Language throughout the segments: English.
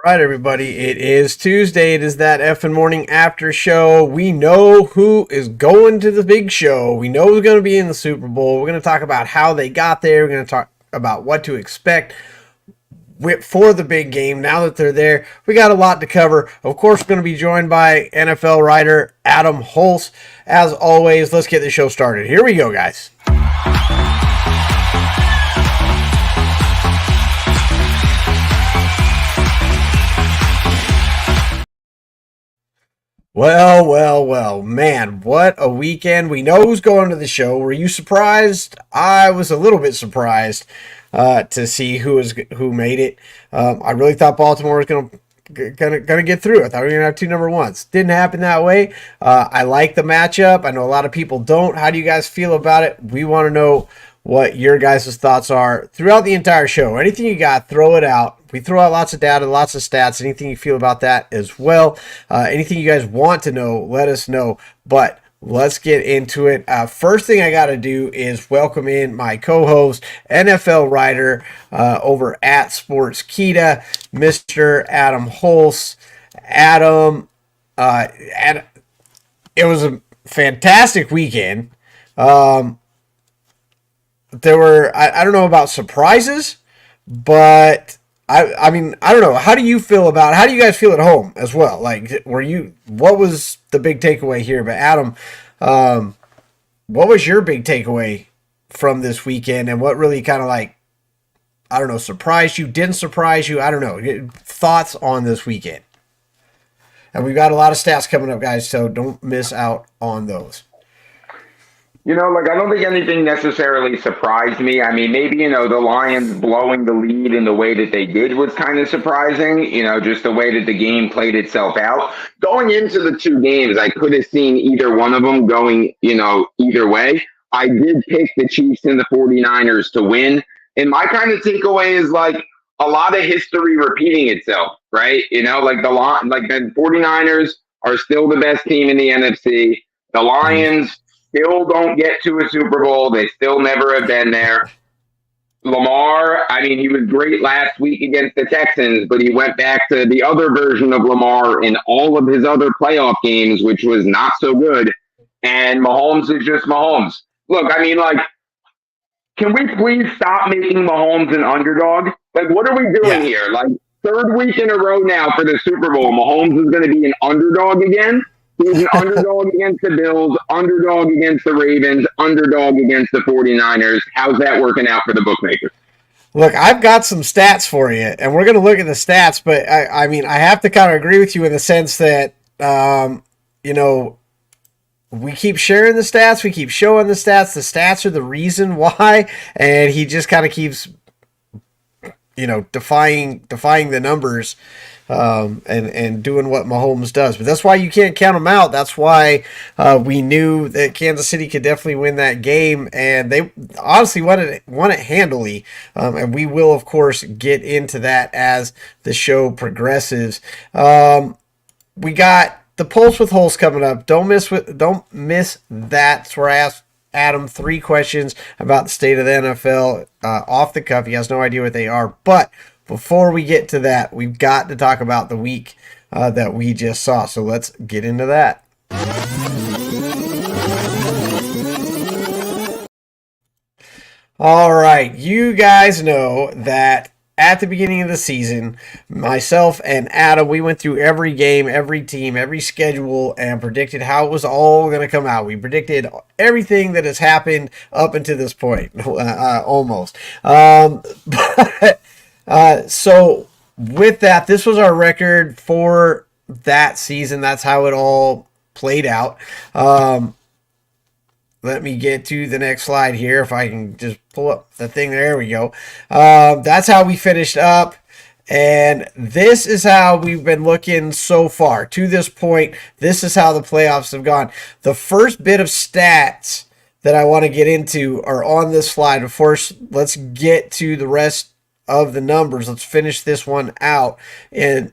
Right, everybody. It is Tuesday. It is that effing morning after show. We know who is going to the big show. We know who's going to be in the Super Bowl. We're going to talk about how they got there. We're going to talk about what to expect for the big game now that they're there. We got a lot to cover. Of course, we're going to be joined by NFL writer Adam Hulse. As always, let's get the show started. Here we go, guys. Well, man, what a weekend. We know who's going to the show. Were you surprised? I was a little bit surprised to see who made it. I really thought Baltimore was gonna get through. I thought we were gonna have two number ones. Didn't happen that way. I like the matchup. I know a lot of people don't. How do you guys feel about it? We want to know what your guys' thoughts are throughout the entire show. Anything you got, throw it out. We throw out lots of data, lots of stats, anything you feel about that as well. Anything you guys want to know, let us know. But let's get into it. First thing I got to do is welcome in my co-host, NFL writer over at Sportskeeda, Mr. Adam Hulse. Adam, it was a fantastic weekend. There were, I don't know about surprises, but I mean, I don't know. How do you guys feel at home as well? Like, what was the big takeaway here? But Adam, what was your big takeaway from this weekend, and what really kind of like, I don't know, surprised you, didn't surprise you? I don't know. Thoughts on this weekend. And we've got a lot of stats coming up, guys, so don't miss out on those. I don't think anything necessarily surprised me. I mean, maybe, the Lions blowing the lead in the way that they did was kind of surprising, just the way that the game played itself out. Going into the two games, I could have seen either one of them going, either way. I did pick the Chiefs and the 49ers to win. And my kind of takeaway is like a lot of history repeating itself, right? The 49ers are still the best team in the NFC. The Lions still don't get to a Super Bowl. They still never have been there. Lamar, I mean, he was great last week against the Texans, but he went back to the other version of Lamar in all of his other playoff games, which was not so good. And Mahomes is just Mahomes. Look, I mean, can we please stop making Mahomes an underdog? What are we doing here? Third week in a row now for the Super Bowl, Mahomes is going to be an underdog again. He's an underdog against the Bills, underdog against the Ravens, underdog against the 49ers. How's that working out for the bookmakers? Look, I've got some stats for you, and we're going to look at the stats, but I mean, I have to kind of agree with you in the sense that, we keep sharing the stats, we keep showing the stats. The stats are the reason why, and he just kind of keeps, defying the numbers. And doing what Mahomes does. But that's why you can't count them out. That's why we knew that Kansas City could definitely win that game, and they honestly won it handily. And we will, of course, get into that as the show progresses. We got the Pulse with Hulse coming up. Don't miss that. That's where I asked Adam 3 questions about the state of the NFL off the cuff. He has no idea what they are, but before we get to that, we've got to talk about the week that we just saw. So let's get into that. All right. You guys know that at the beginning of the season, myself and Adam, we went through every game, every team, every schedule, and predicted how it was all going to come out. We predicted everything that has happened up until this point, almost. So with that, this was our record for that season. That's how it all played out. Let me get to the next slide here. If I can just pull up the thing. There we go. That's how we finished up. And this is how we've been looking so far to this point. This is how the playoffs have gone. The first bit of stats that I want to get into are on this slide. Of course, let's get to the rest of the numbers. Let's finish this one out. And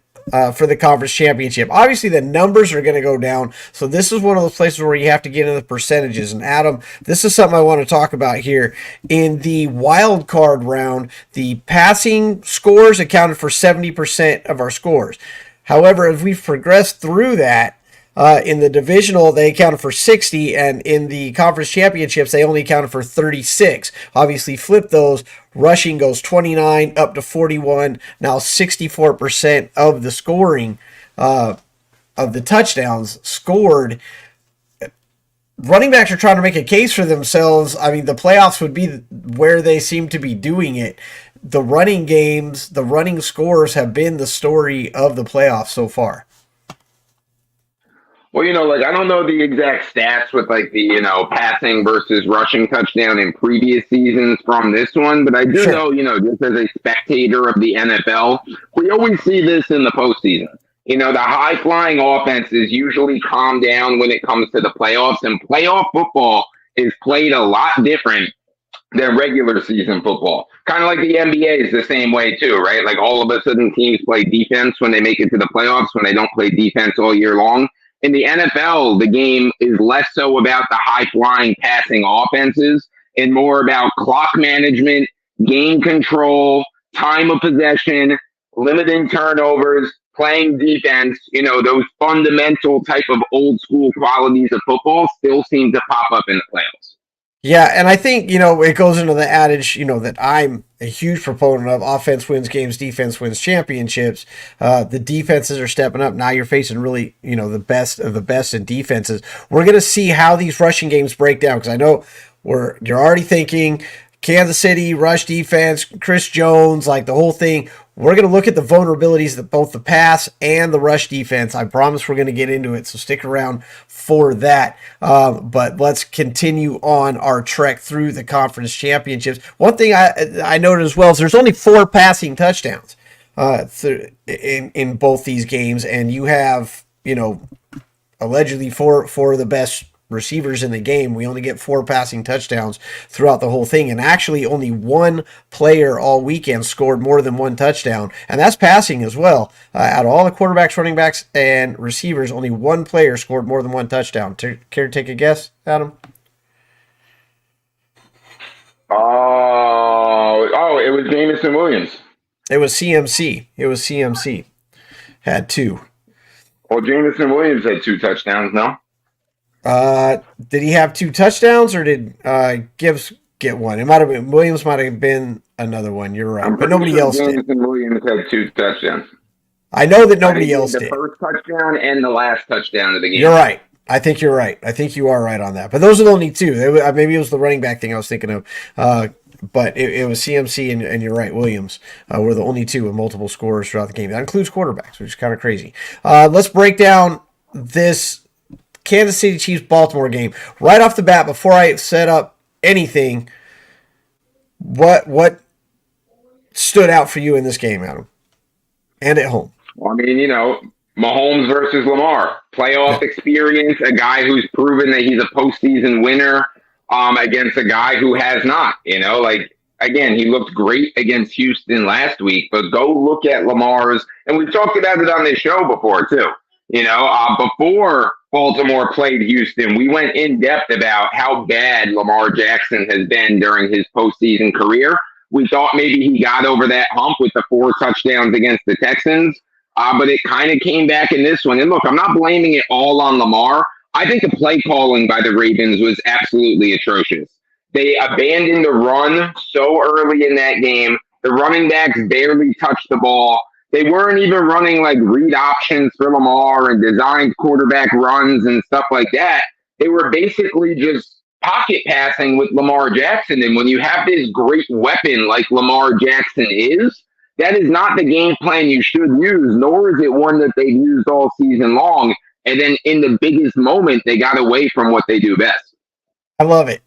for the conference championship. Obviously, the numbers are going to go down, so this is one of those places where you have to get into the percentages. And Adam, this is something I want to talk about here. In the wild card round, the passing scores accounted for 70% of our scores. However, as we've progressed through that, in the divisional, they accounted for 60, and in the conference championships, they only accounted for 36. Obviously, flip those. Rushing goes 29 up to 41. Now 64% of the scoring of the touchdowns scored. Running backs are trying to make a case for themselves. I mean, the playoffs would be where they seem to be doing it. The running games, the running scores have been the story of the playoffs so far. Well, like I don't know the exact stats with like the, passing versus rushing touchdown in previous seasons from this one, but I do know, just as a spectator of the NFL, we always see this in the postseason. The high flying offenses usually calm down when it comes to the playoffs, and playoff football is played a lot different than regular season football. Kind of like the NBA is the same way too, right? Like all of a sudden teams play defense when they make it to the playoffs, when they don't play defense all year long. In the NFL, the game is less so about the high-flying passing offenses and more about clock management, game control, time of possession, limiting turnovers, playing defense. Those fundamental type of old-school qualities of football still seem to pop up in the playoffs. Yeah, and I think, it goes into the adage, that I'm a huge proponent of: offense wins games, defense wins championships. The defenses are stepping up. Now you're facing really, the best of the best in defenses. We're going to see how these rushing games break down, because I know you're already thinking Kansas City, rush defense, Chris Jones, like the whole thing. We're going to look at the vulnerabilities of both the pass and the rush defense. I promise we're going to get into it, so stick around for that. But let's continue on our trek through the conference championships. One thing I noted as well is there's only 4 passing touchdowns in both these games, and you have, allegedly four of the best receivers in the game. We only get 4 passing touchdowns throughout the whole thing, and actually only one player all weekend scored more than 1 touchdown, and that's passing as well. Out of all the quarterbacks, running backs, and receivers, only 1 player scored more than 1 touchdown. Care to take a guess, Adam? It was Jameson Williams. It was CMC. Had 2. Well, Jameson Williams had 2 touchdowns, no? Did he have 2 touchdowns, or did Gibbs get 1? It might have been Williams. Might have been another one. You're right, but nobody else did. Jameson Williams had 2 touchdowns. I know that nobody else did. The first touchdown and the last touchdown of the game. You're right. I think you're right. I think you are right on that. But those are the only 2. Maybe it was the running back thing I was thinking of. But it was CMC and you're right, Williams were the only 2 with multiple scores throughout the game. That includes quarterbacks, which is kind of crazy. Let's break down this Kansas City Chiefs Baltimore game right off the bat. Before I set up anything, what stood out for you in this game, Adam, and at home? Well, I mean, Mahomes versus Lamar, playoff experience, a guy who's proven that he's a postseason winner against a guy who has not. Again, he looked great against Houston last week, but go look at Lamar's, and we've talked about it on this show before too. Before Baltimore played Houston, we went in depth about how bad Lamar Jackson has been during his postseason career. We thought maybe he got over that hump with the 4 touchdowns against the Texans, but it kind of came back in this one. And look, I'm not blaming it all on Lamar. I think the play calling by the Ravens was absolutely atrocious. They abandoned the run so early in that game. The running backs barely touched the ball. They weren't even running like read options for Lamar and designed quarterback runs and stuff like that. They were basically just pocket passing with Lamar Jackson. And when you have this great weapon like Lamar Jackson is, that is not the game plan you should use, nor is it one that they've used all season long. And then in the biggest moment, they got away from what they do best. I love it.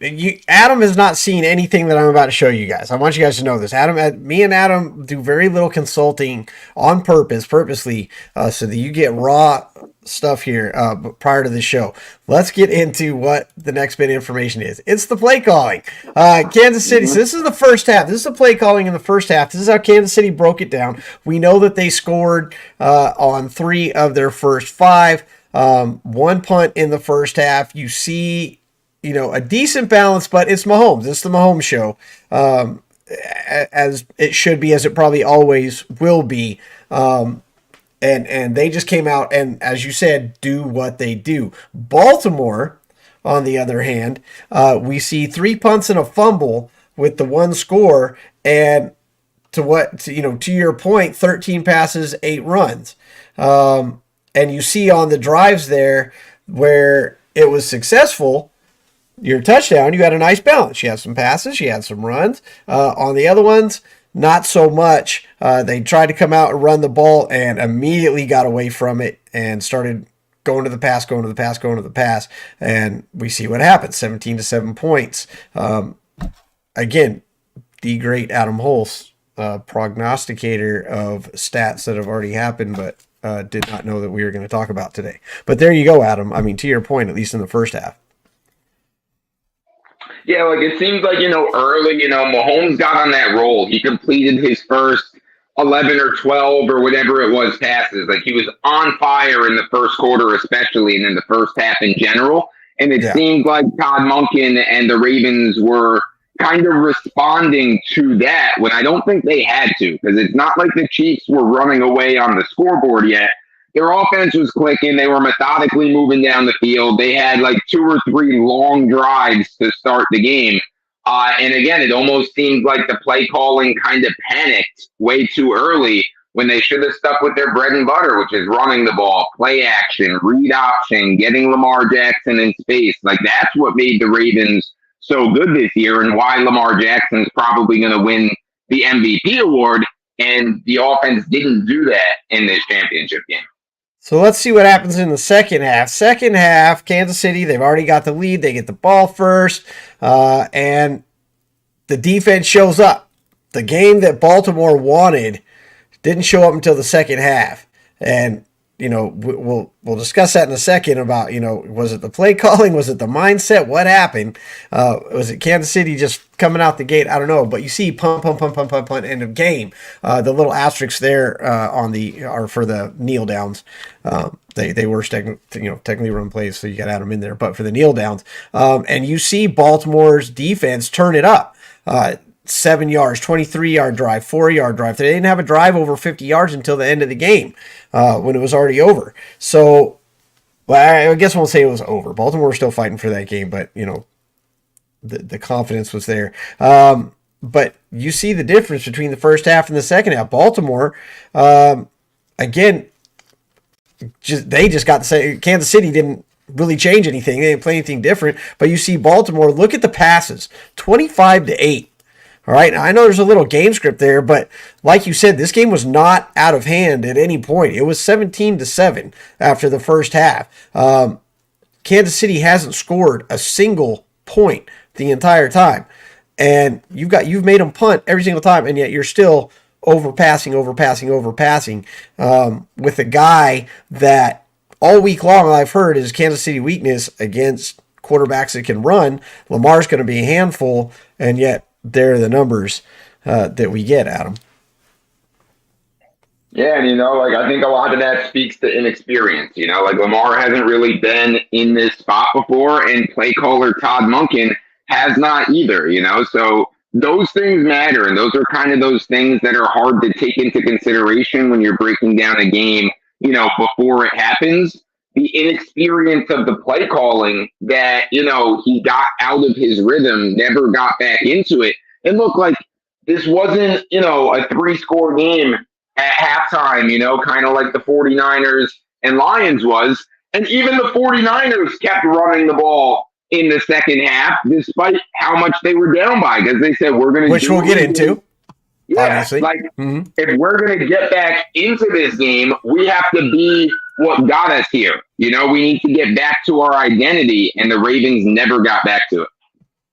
Adam has not seen anything that I'm about to show you guys. I want you guys to know this. Me and Adam do very little consulting on purposely, so that you get raw stuff here prior to the show. Let's get into what the next bit of information is. It's the play calling. Kansas City. So this is the first half. This is the play calling in the first half. This is how Kansas City broke it down. We know that they scored on 3 of their first 5. 1 punt in the first half. You see, a decent balance, but it's Mahomes. It's the Mahomes show, as it should be, as it probably always will be. And they just came out and, as you said, do what they do. Baltimore, on the other hand, we see 3 punts and a fumble with the 1 score, and to your point, 13 passes, 8 runs. And you see on the drives there where it was successful, your touchdown, you had a nice balance. You had some passes, you had some runs. On the other ones, not so much. They tried to come out and run the ball and immediately got away from it and started going to the pass. And we see what happens, 17-7 points. Again, the great Adam Hulse, prognosticator of stats that have already happened, but did not know that we were going to talk about today. But there you go, Adam. I mean, to your point, at least in the first half. Yeah, like it seems like, early, Mahomes got on that roll. He completed his first 11 or 12 or whatever it was passes. Like he was on fire in the first quarter, especially, and in the first half in general. And it seemed like Todd Monken and the Ravens were kind of responding to that when I don't think they had to, because it's not like the Chiefs were running away on the scoreboard yet. Their offense was clicking. They were methodically moving down the field. They had like 2 or 3 long drives to start the game. And again, it almost seemed like the play calling kind of panicked way too early when they should have stuck with their bread and butter, which is running the ball, play action, read option, getting Lamar Jackson in space. Like that's what made the Ravens so good this year and why Lamar Jackson's probably going to win the MVP award. And the offense didn't do that in this championship game. So let's see what happens in the second half. Second half, Kansas City, they've already got the lead. They get the ball first, and the defense shows up. The game that Baltimore wanted didn't show up until the second half. And, we'll discuss that in a second about, was it the play calling? Was it the mindset? What happened? Was it Kansas City just coming out the gate? I don't know. But you see punt, end of game. The little asterisks there are for the kneel downs. They were technically run plays, so you got to add them in there. But for the kneel downs, and you see Baltimore's defense turn it up. 7 yards, 23-yard drive, 4-yard drive. They didn't have a drive over 50 yards until the end of the game when it was already over. So, I guess I won't say it was over. Baltimore was still fighting for that game, but, the confidence was there. But you see the difference between the first half and the second half. Baltimore, again, they just got the same. Kansas City didn't really change anything. They didn't play anything different. But you see Baltimore, look at the passes, 25-8. All right, now, I know there's a little game script there, but like you said, this game was not out of hand at any point. It was 17-7 after the first half. Kansas City hasn't scored a single point the entire time, and you've made them punt every single time, and yet you're still overpassing with a guy that all week long I've heard is Kansas City weakness against quarterbacks that can run. Lamar's going to be a handful, and yet there are the numbers that we get, Adam. Yeah, and I think a lot of that speaks to inexperience. Lamar hasn't really been in this spot before, and play caller Todd Monken has not either. So those things matter, and those are kind of those things that are hard to take into consideration when you're breaking down a game. Before it happens. The inexperience of the play calling that, he got out of his rhythm, never got back into it. It looked like this wasn't, a 3-score game at halftime, kind of like the 49ers and Lions was. And even the 49ers kept running the ball in the second half, despite how much they were down by, because they said, we're going to Which we'll get into. Yeah, obviously. If we're going to get back into this game, we have to be what got us here. We need to get back to our identity, and the Ravens never got back to it.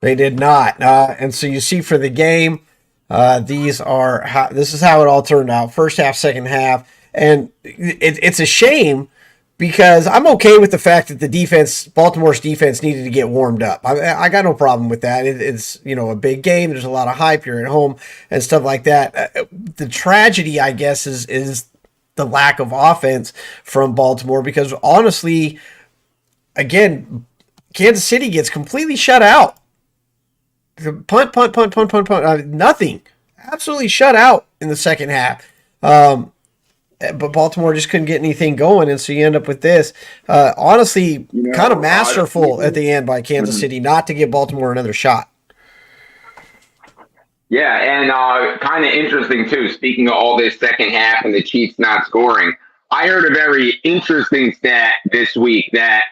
They did not. And so you see for the game, this is how it all turned out. First half, second half. And it's a shame because I'm okay with the fact that Baltimore's defense needed to get warmed up. I got no problem with that. It's, a big game. There's a lot of hype. You're at home and stuff like that. The tragedy, I guess, is the lack of offense from Baltimore because honestly, again, Kansas City gets completely shut out. Punt, punt, punt, punt, punt, punt. Nothing. Absolutely shut out in the second half. But Baltimore just couldn't get anything going, and so you end up with this. Honestly, kind of masterful at the end by Kansas City not to give Baltimore another shot. Yeah, and kind of interesting, too, speaking of all this second half and the Chiefs not scoring, I heard a very interesting stat this week that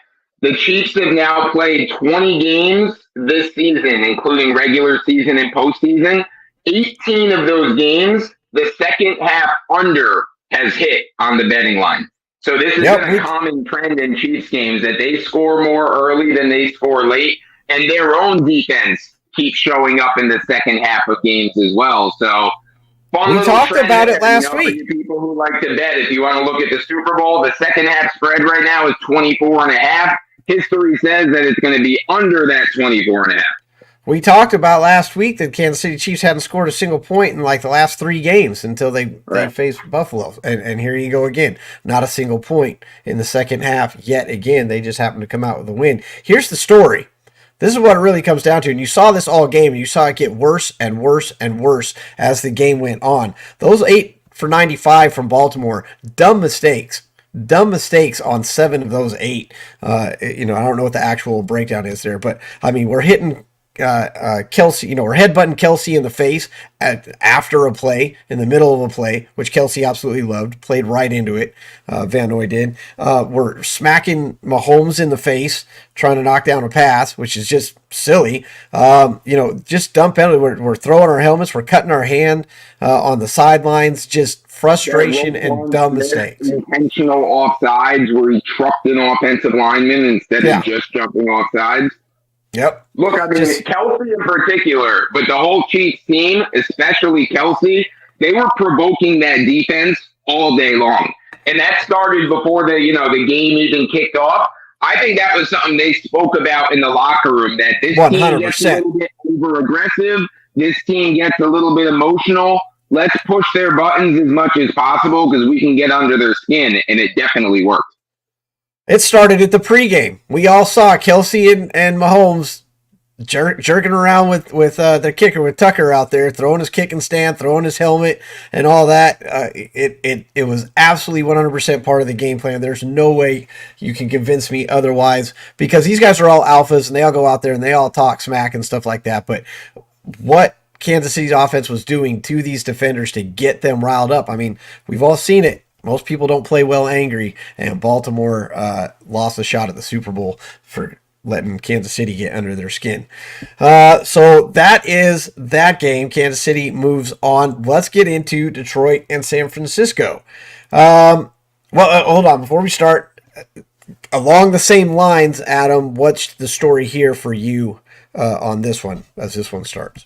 the Chiefs have now played 20 games this season, including regular season and postseason. 18 of those games, the second half under has hit on the betting line. So this is a common trend in Chiefs games that they score more early than they score late, and their own defense keeps showing up in the second half of games as well. So we talked about it last week. People who like to bet, if you want to look at the Super Bowl, the second half spread right now is 24.5. History says that it's going to be under that 24.5. We talked about last week that Kansas City Chiefs hadn't scored a single point in like the last 3 games until they faced Buffalo. And here you go again. Not a single point in the second half yet again. They just happened to come out with a win. Here's the story. This is what it really comes down to. And you saw this all game, and you saw it get worse and worse and worse as the game went on. Those 8 for 95 from Baltimore, dumb mistakes on 7 of those 8. I don't know what the actual breakdown is there, but I mean, we're hitting Kelsey, we're headbutting Kelsey in the face after a play, in the middle of a play, which Kelsey absolutely loved, played right into it. Van Noy did. We're smacking Mahomes in the face, trying to knock down a pass, which is just silly. Just dumb penalty. We're throwing our helmets, we're cutting our hand on the sidelines, just frustration and dumb mistakes. Intentional offsides where he trucked an offensive lineman instead of just jumping offsides. Yep. Look, I mean, Kelsey in particular, but the whole Chiefs team, especially Kelsey, they were provoking that defense all day long. And that started before the game even kicked off. I think that was something they spoke about in the locker room, that this 100%. Team gets a little bit over-aggressive. This team gets a little bit emotional. Let's push their buttons as much as possible because we can get under their skin, and it definitely worked. It started at the pregame. We all saw Kelsey and Mahomes jerking around with their kicker, with Tucker out there, throwing his kicking stand, throwing his helmet, and all that. It was absolutely 100% part of the game plan. There's no way you can convince me otherwise because these guys are all alphas and they all go out there and they all talk smack and stuff like that. But what Kansas City's offense was doing to these defenders to get them riled up, I mean, we've all seen it. Most people don't play well angry, and Baltimore lost a shot at the Super Bowl for letting Kansas City get under their skin. So that is that game. Kansas City moves on. Let's get into Detroit and San Francisco. Hold on. Before we start, along the same lines, Adam, what's the story here for you on this one as this one starts?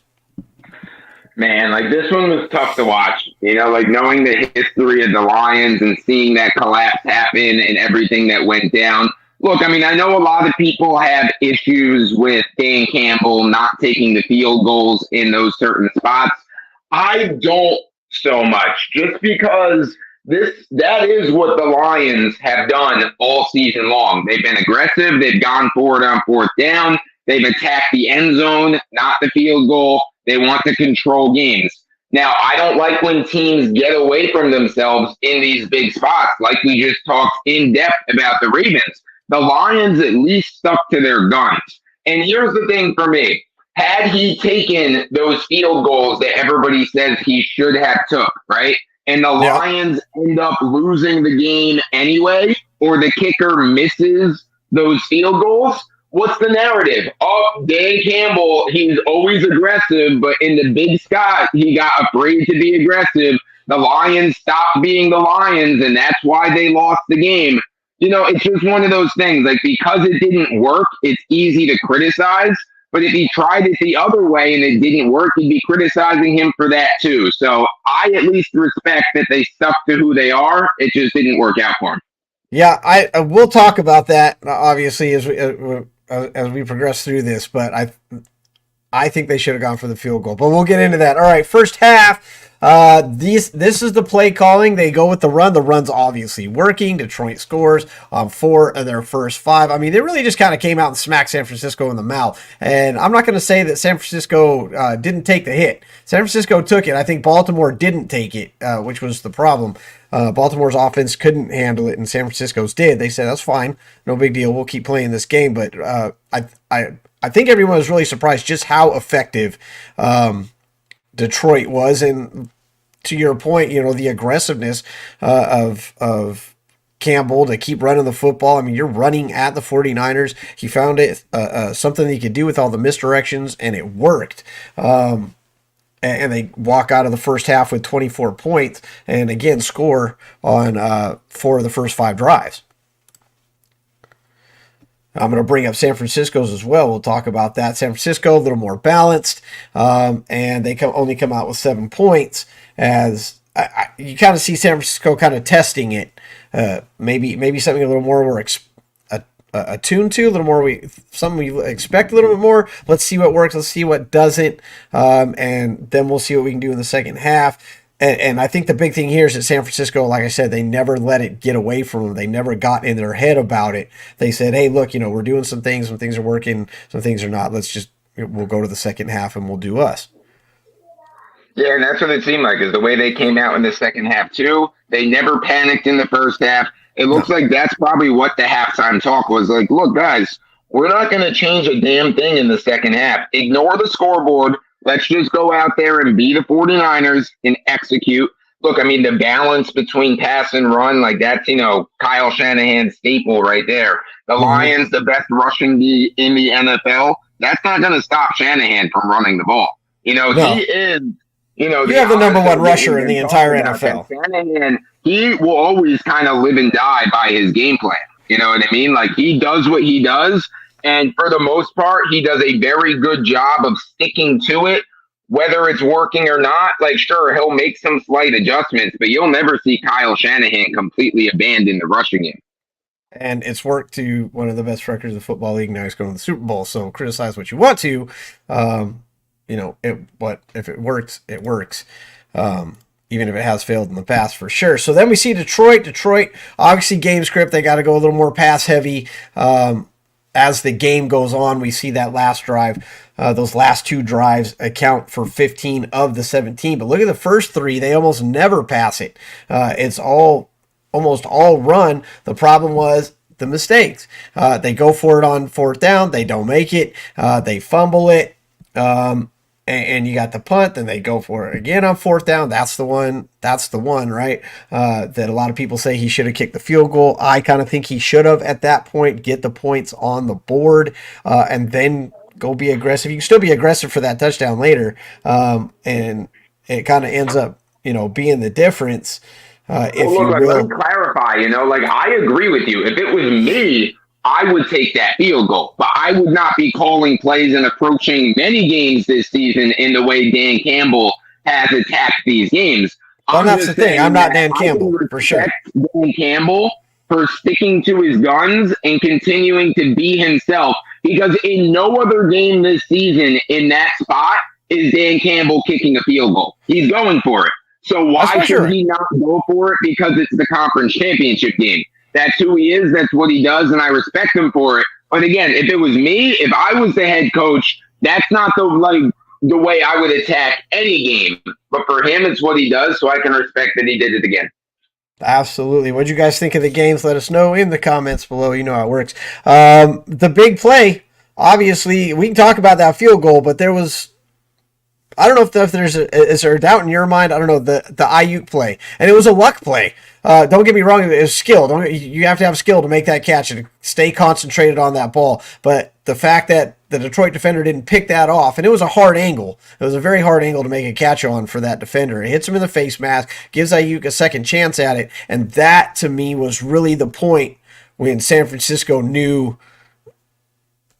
Man, this one was tough to watch, knowing the history of the Lions and seeing that collapse happen and everything that went down. Look, I mean, I know a lot of people have issues with Dan Campbell not taking the field goals in those certain spots. I don't so much, just because that is what the Lions have done all season long. They've been aggressive. They've gone for it on 4th down. They've attacked the end zone, not the field goal. They want to control games. Now, I don't like when teams get away from themselves in these big spots, like we just talked in depth about the Ravens. The Lions at least stuck to their guns. And here's the thing for me. Had he taken those field goals that everybody says he should have took, right? And the Lions end up losing the game anyway, or the kicker misses those field goals, what's the narrative? Oh, Dan Campbell, he's always aggressive, but in the big sky, he got afraid to be aggressive. The Lions stopped being the Lions, and that's why they lost the game. It's just one of those things. Because it didn't work, it's easy to criticize. But if he tried it the other way and it didn't work, he'd be criticizing him for that too. So I at least respect that they stuck to who they are. It just didn't work out for him. Yeah, I we'll talk about that obviously as we progress through this, but I think they should have gone for the field goal, but we'll get into that. All right, first half. This is the play calling. They go with the run. The run's obviously working. Detroit scores on 4 of their first 5. I mean, they really just kind of came out and smacked San Francisco in the mouth. And I'm not going to say that San Francisco didn't take the hit. San Francisco took it. I think Baltimore didn't take it, which was the problem. Baltimore's offense couldn't handle it, and San Francisco's did. They said, that's fine. No big deal. We'll keep playing this game. But I think everyone was really surprised just how effective Detroit was, and to your point, the aggressiveness of Campbell to keep running the football. I mean, you're running at the 49ers. He found it something that he could do with all the misdirections, and it worked. And they walk out of the first half with 24 points, and again score on 4 of the first 5 drives. I'm going to bring up San Francisco's as well. We'll talk about that. San Francisco, a little more balanced, and they only come out with 7 points. As you kind of see San Francisco kind of testing it. Maybe something a little more we're attuned to, a little more something we expect a little bit more. Let's see what works. Let's see what doesn't, and then we'll see what we can do in the second half. And I think the big thing here is that San Francisco, like I said, they never let it get away from them. They never got in their head about it. They said, hey, look, we're doing some things are working, some things are not. We'll go to the second half and we'll do us. Yeah, and that's what it seemed like, is the way they came out in the second half too. They never panicked in the first half. It looks like that's probably what the halftime talk was like. Look, guys, we're not going to change a damn thing in the second half. Ignore the scoreboard. Let's just go out there and be the 49ers and execute. Look, I mean, the balance between pass and run, like that's, Kyle Shanahan's staple right there. The Lions, the best rushing D in the NFL. That's not going to stop Shanahan from running the ball. No. He is, you have the number 1 rusher in the entire NFL. Shanahan, he will always kind of live and die by his game plan. You know what I mean? Like, he does what he does. And for the most part, he does a very good job of sticking to it, whether it's working or not. Like, sure, he'll make some slight adjustments, but you'll never see Kyle Shanahan completely abandon the rushing game. And it's worked to one of the best records in the football league. Now he's going to the Super Bowl. So criticize what you want to. But if it works, it works. Even if it has failed in the past, for sure. So then we see Detroit. Detroit, obviously game script. They got to go a little more pass heavy. As the game goes on, we see that last drive, those last 2 drives account for 15 of the 17. But look at the first 3; they almost never pass it. It's almost all run. The problem was the mistakes. They go for it on 4th down, they don't make it. They fumble it, and you got the punt. Then they go for it again on 4th down. That's the one, right? That a lot of people say he should have kicked the field goal. I kind of think he should have at that point, get the points on the board, and then go be aggressive. You can still be aggressive for that touchdown later, and it kind of ends up, being the difference. Let me clarify. I agree with you. If it was me, I would take that field goal, but I would not be calling plays and approaching many games this season in the way Dan Campbell has attacked these games. Well, that's the thing. I'm not Dan Campbell, for sure. Dan Campbell for sticking to his guns and continuing to be himself, because in no other game this season in that spot is Dan Campbell kicking a field goal. He's going for it. So why should he not go for it? Because it's the conference championship game. That's who he is. That's what he does, and I respect him for it. But again, if it was me, if I was the head coach, that's not the way I would attack any game. But for him, it's what he does, so I can respect that he did it again. Absolutely. What do you guys think of the games? Let us know in the comments below. You know how it works. The big play, obviously, we can talk about that field goal, but there was, I don't know if is there a doubt in your mind? I don't know, the Ayuk play. And it was a luck play. Don't get me wrong, it was skill. You have to have skill to make that catch and stay concentrated on that ball. But the fact that the Detroit defender didn't pick that off, and it was a hard angle. It was a very hard angle to make a catch on for that defender. It hits him in the face mask, gives Ayuk a second chance at it, and that, to me, was really the point when San Francisco knew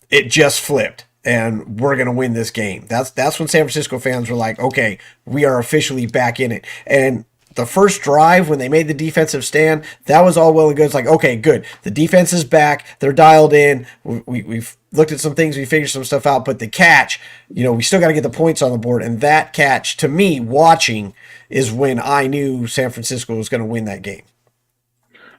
it just flipped. and we're going to win this game. That's when San Francisco fans were like, okay, we are officially back in it. And the first drive when they made the defensive stand, that was all well and good. It's like, okay, good. The defense is back. They're dialed in. We've looked at some things. We figured some stuff out. But the catch, we still got to get the points on the board. And that catch, to me, watching, is when I knew San Francisco was going to win that game.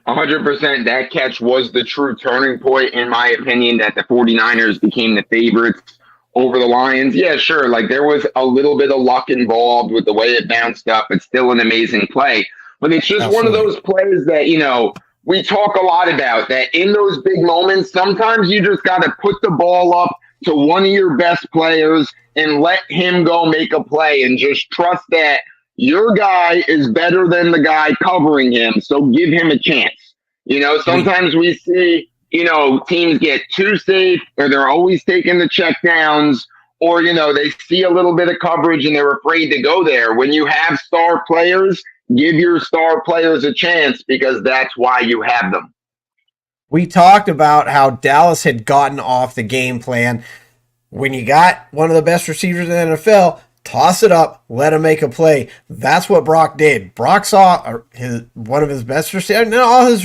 100%. That catch was the true turning point, in my opinion, that the 49ers became the favorites over the Lions. Yeah, sure. Like, there was a little bit of luck involved with the way it bounced up. It's still an amazing play. But it's just Absolutely. One of those plays that, we talk a lot about, that in those big moments, sometimes you just got to put the ball up to one of your best players and let him go make a play, and just trust that your guy is better than the guy covering him, so give him a chance. Sometimes we see, teams get too safe, or they're always taking the check downs, or, they see a little bit of coverage and they're afraid to go there. When you have star players, give your star players a chance, because that's why you have them. We talked about how Dallas had gotten off the game plan. When you got one of the best receivers in the NFL, toss it up, let him make a play. That's what Brock did. Brock saw one of his best receivers.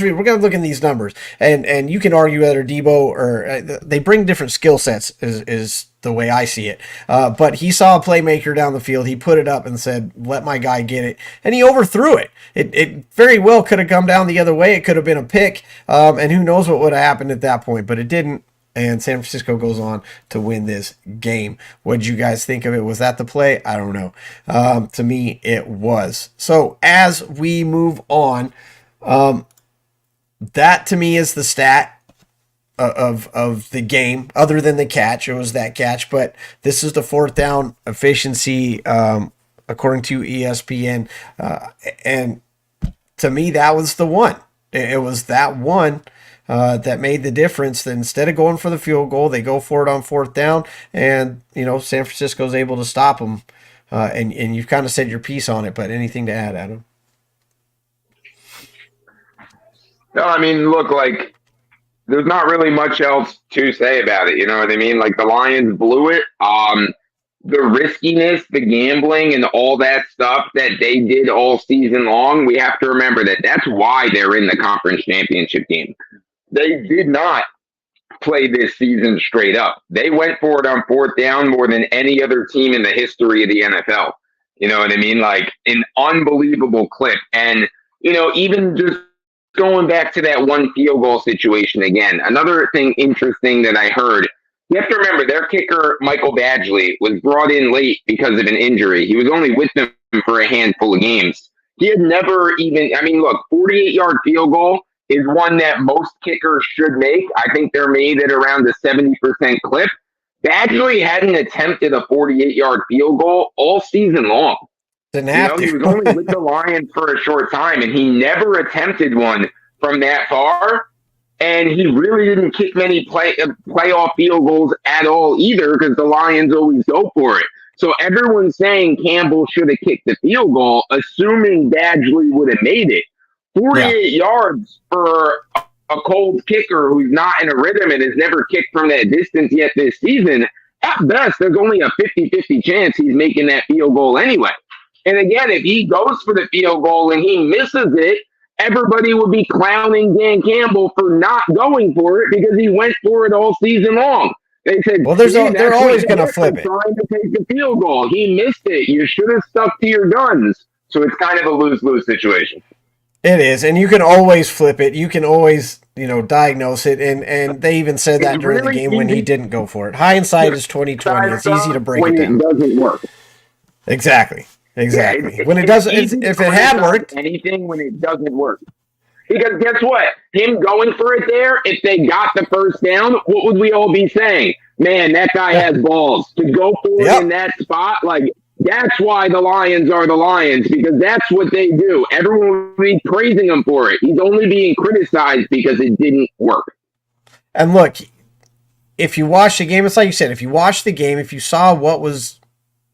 We're going to look at these numbers, and you can argue whether Debo or they bring different skill sets is the way I see it. But he saw a playmaker down the field. He put it up and said, let my guy get it. And he overthrew it. It very well could have come down the other way. It could have been a pick. And who knows what would have happened at that point, but it didn't. And San Francisco goes on to win this game. What did you guys think of it? Was that the play? I don't know. To me, it was. So as we move on, that to me is the stat of the game, other than the catch. It was that catch, but this is the fourth down efficiency, according to ESPN. And to me, that was the one. It was that one that made the difference. That instead of going for the field goal, they go for it on fourth down, and San Francisco's able to stop them. And you've kind of said your piece on it, but anything to add, Adam? No, I mean, look, like, there's not really much else to say about it. You know what I mean? Like, the Lions blew it. The riskiness, the gambling, and all that stuff that they did all season long, we have to remember that that's why they're in the conference championship game. They did not play this season straight up. They went for it on fourth down more than any other team in the history of the NFL. You know what I mean? Like, an unbelievable clip. And, even just going back to that one field goal situation again, another thing interesting that I heard, you have to remember their kicker, Michael Badgley, was brought in late because of an injury. He was only with them for a handful of games. He had never even, 48-yard field goal is one that most kickers should make. I think they're made at around a 70% clip. Badgley hadn't attempted a 48-yard field goal all season long. Didn't have to. He was only with the Lions for a short time, and he never attempted one from that far. And he really didn't kick many playoff field goals at all either, because the Lions always go for it. So everyone's saying Campbell should have kicked the field goal, assuming Badgley would have made it. 48 yards for a cold kicker who's not in a rhythm and has never kicked from that distance yet this season. At best, there's only a 50-50 chance he's making that field goal anyway. And again, if he goes for the field goal and he misses it, everybody would be clowning Dan Campbell for not going for it, because he went for it all season long. They said, well, they're always going to flip it. Trying to take the field goal. He missed it. You should have stuck to your guns. So it's kind of a lose-lose situation. It is, and you can always flip it. You can always, diagnose it, and they even said that during the game when he didn't go for it. Hindsight is 20/20. It's easy to break it down. When it doesn't work. Exactly. When it doesn't, if it had worked, anything when it doesn't work. Because guess what? Him going for it there, if they got the first down, what would we all be saying? Man, that guy has balls to go for it in that spot. Like, that's why the Lions are the Lions, because that's what they do. Everyone will be praising him for it. He's only being criticized because it didn't work. And look, if you watch the game, it's like you said, if you watch the game, if you saw what was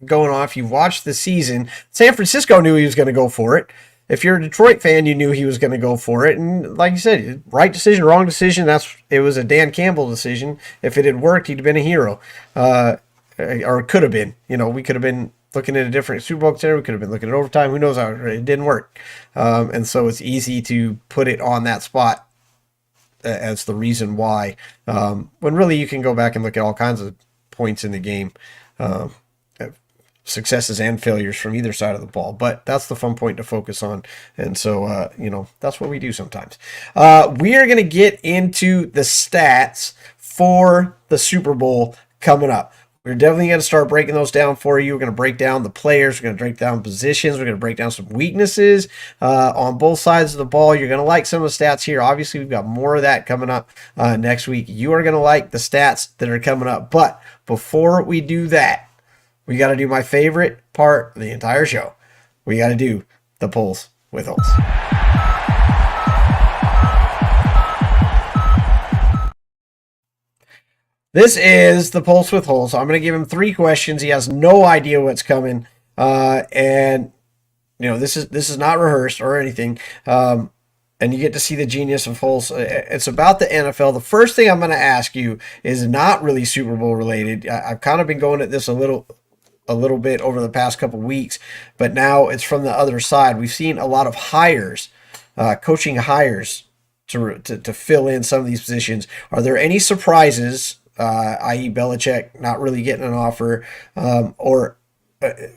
going on, if you watched the season, San Francisco knew he was going to go for it. if you're a Detroit fan, you knew he was going to go for it. And like you said, right decision, wrong decision. It was a Dan Campbell decision. If it had worked, he'd have been a hero, or could have been. We could have been looking at a different Super Bowl contender. We could have been looking at overtime. Who knows how it didn't work. And so it's easy to put it on that spot as the reason why, when really you can go back and look at all kinds of points in the game, successes and failures from either side of the ball. But that's the fun point to focus on. And so, that's what we do sometimes. We are going to get into the stats for the Super Bowl coming up. We're definitely going to start breaking those down for you. We're going to break down the players. We're going to break down positions. We're going to break down some weaknesses on both sides of the ball. You're going to like some of the stats here. Obviously, we've got more of that coming up next week. You are going to like the stats that are coming up. But before we do that, we got to do my favorite part of the entire show. We got to do the Pulse with Hulse. This is the Pulse with Hulse. I'm going to give him 3 questions. He has no idea what's coming, and this is not rehearsed or anything. And you get to see the genius of Hulse. It's about the NFL. The first thing I'm going to ask you is not really Super Bowl related. I've kind of been going at this a little bit over the past couple weeks, but now it's from the other side. We've seen a lot of hires, coaching hires to fill in some of these positions. Are there any surprises? I.e. Belichick not really getting an offer, or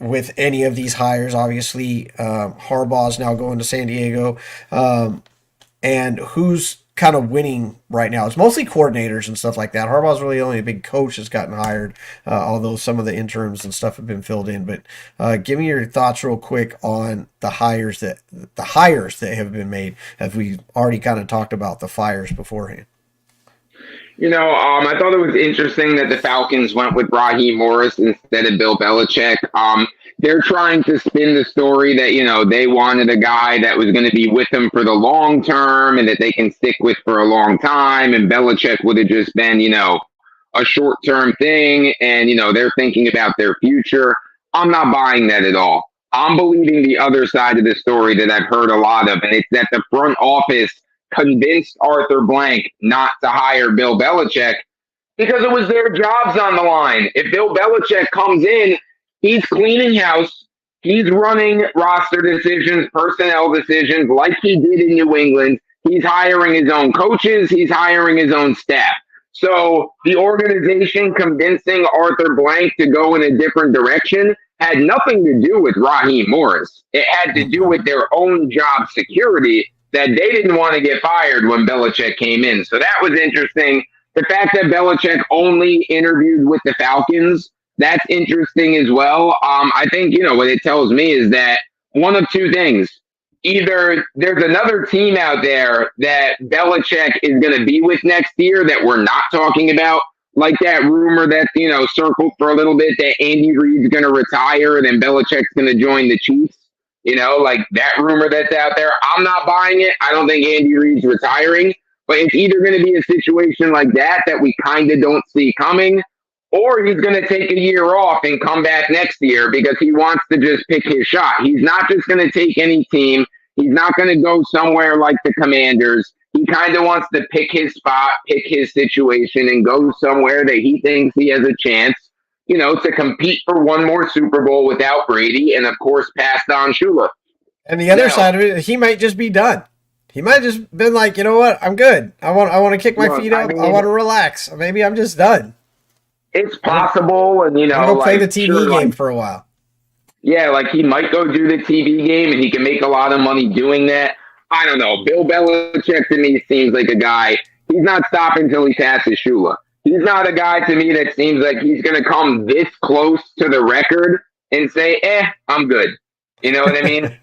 with any of these hires. Obviously, Harbaugh's now going to San Diego, and who's kind of winning right now? It's mostly coordinators and stuff like that. Harbaugh's really only a big coach that's gotten hired, although some of the interims and stuff have been filled in. But give me your thoughts real quick on the hires that have been made, as we already kind of talked about the fires beforehand. I thought it was interesting that the Falcons went with Raheem Morris instead of Bill Belichick. They're trying to spin the story that, they wanted a guy that was going to be with them for the long term and that they can stick with for a long time. And Belichick would have just been, a short-term thing. And, they're thinking about their future. I'm not buying that at all. I'm believing the other side of the story that I've heard a lot of, and it's that the front office convinced Arthur Blank not to hire Bill Belichick because it was their jobs on the line. If Bill Belichick comes in, he's cleaning house, he's running roster decisions, personnel decisions like he did in New England. He's hiring his own coaches, he's hiring his own staff. So the organization convincing Arthur Blank to go in a different direction had nothing to do with Raheem Morris. It had to do with their own job security, that they didn't want to get fired when Belichick came in. So that was interesting. The fact that Belichick only interviewed with the Falcons, that's interesting as well. I think, what it tells me is that one of two things. Either there's another team out there that Belichick is going to be with next year that we're not talking about, like that rumor that, circled for a little bit that Andy Reid's going to retire and then Belichick's going to join the Chiefs. Like that rumor that's out there. I'm not buying it. I don't think Andy Reid's retiring, but it's either going to be a situation like that we kind of don't see coming, or he's going to take a year off and come back next year because he wants to just pick his shot. He's not just going to take any team. He's not going to go somewhere like the Commanders. He kind of wants to pick his spot, pick his situation, and go somewhere that he thinks he has a chance, to compete for one more Super Bowl without Brady, and of course, pass Don Shula. And the other side of it, he might just be done. He might have just been like, you know what, I'm good. I want to kick my feet up. I want to relax. Maybe I'm just done. It's possible, and I'm gonna play the TV game for a while. Yeah, like he might go do the TV game, and he can make a lot of money doing that. I don't know. Bill Belichick to me seems like a guy. He's not stopping until he passes Shula. He's not a guy to me that seems like he's going to come this close to the record and say, I'm good. You know what I mean?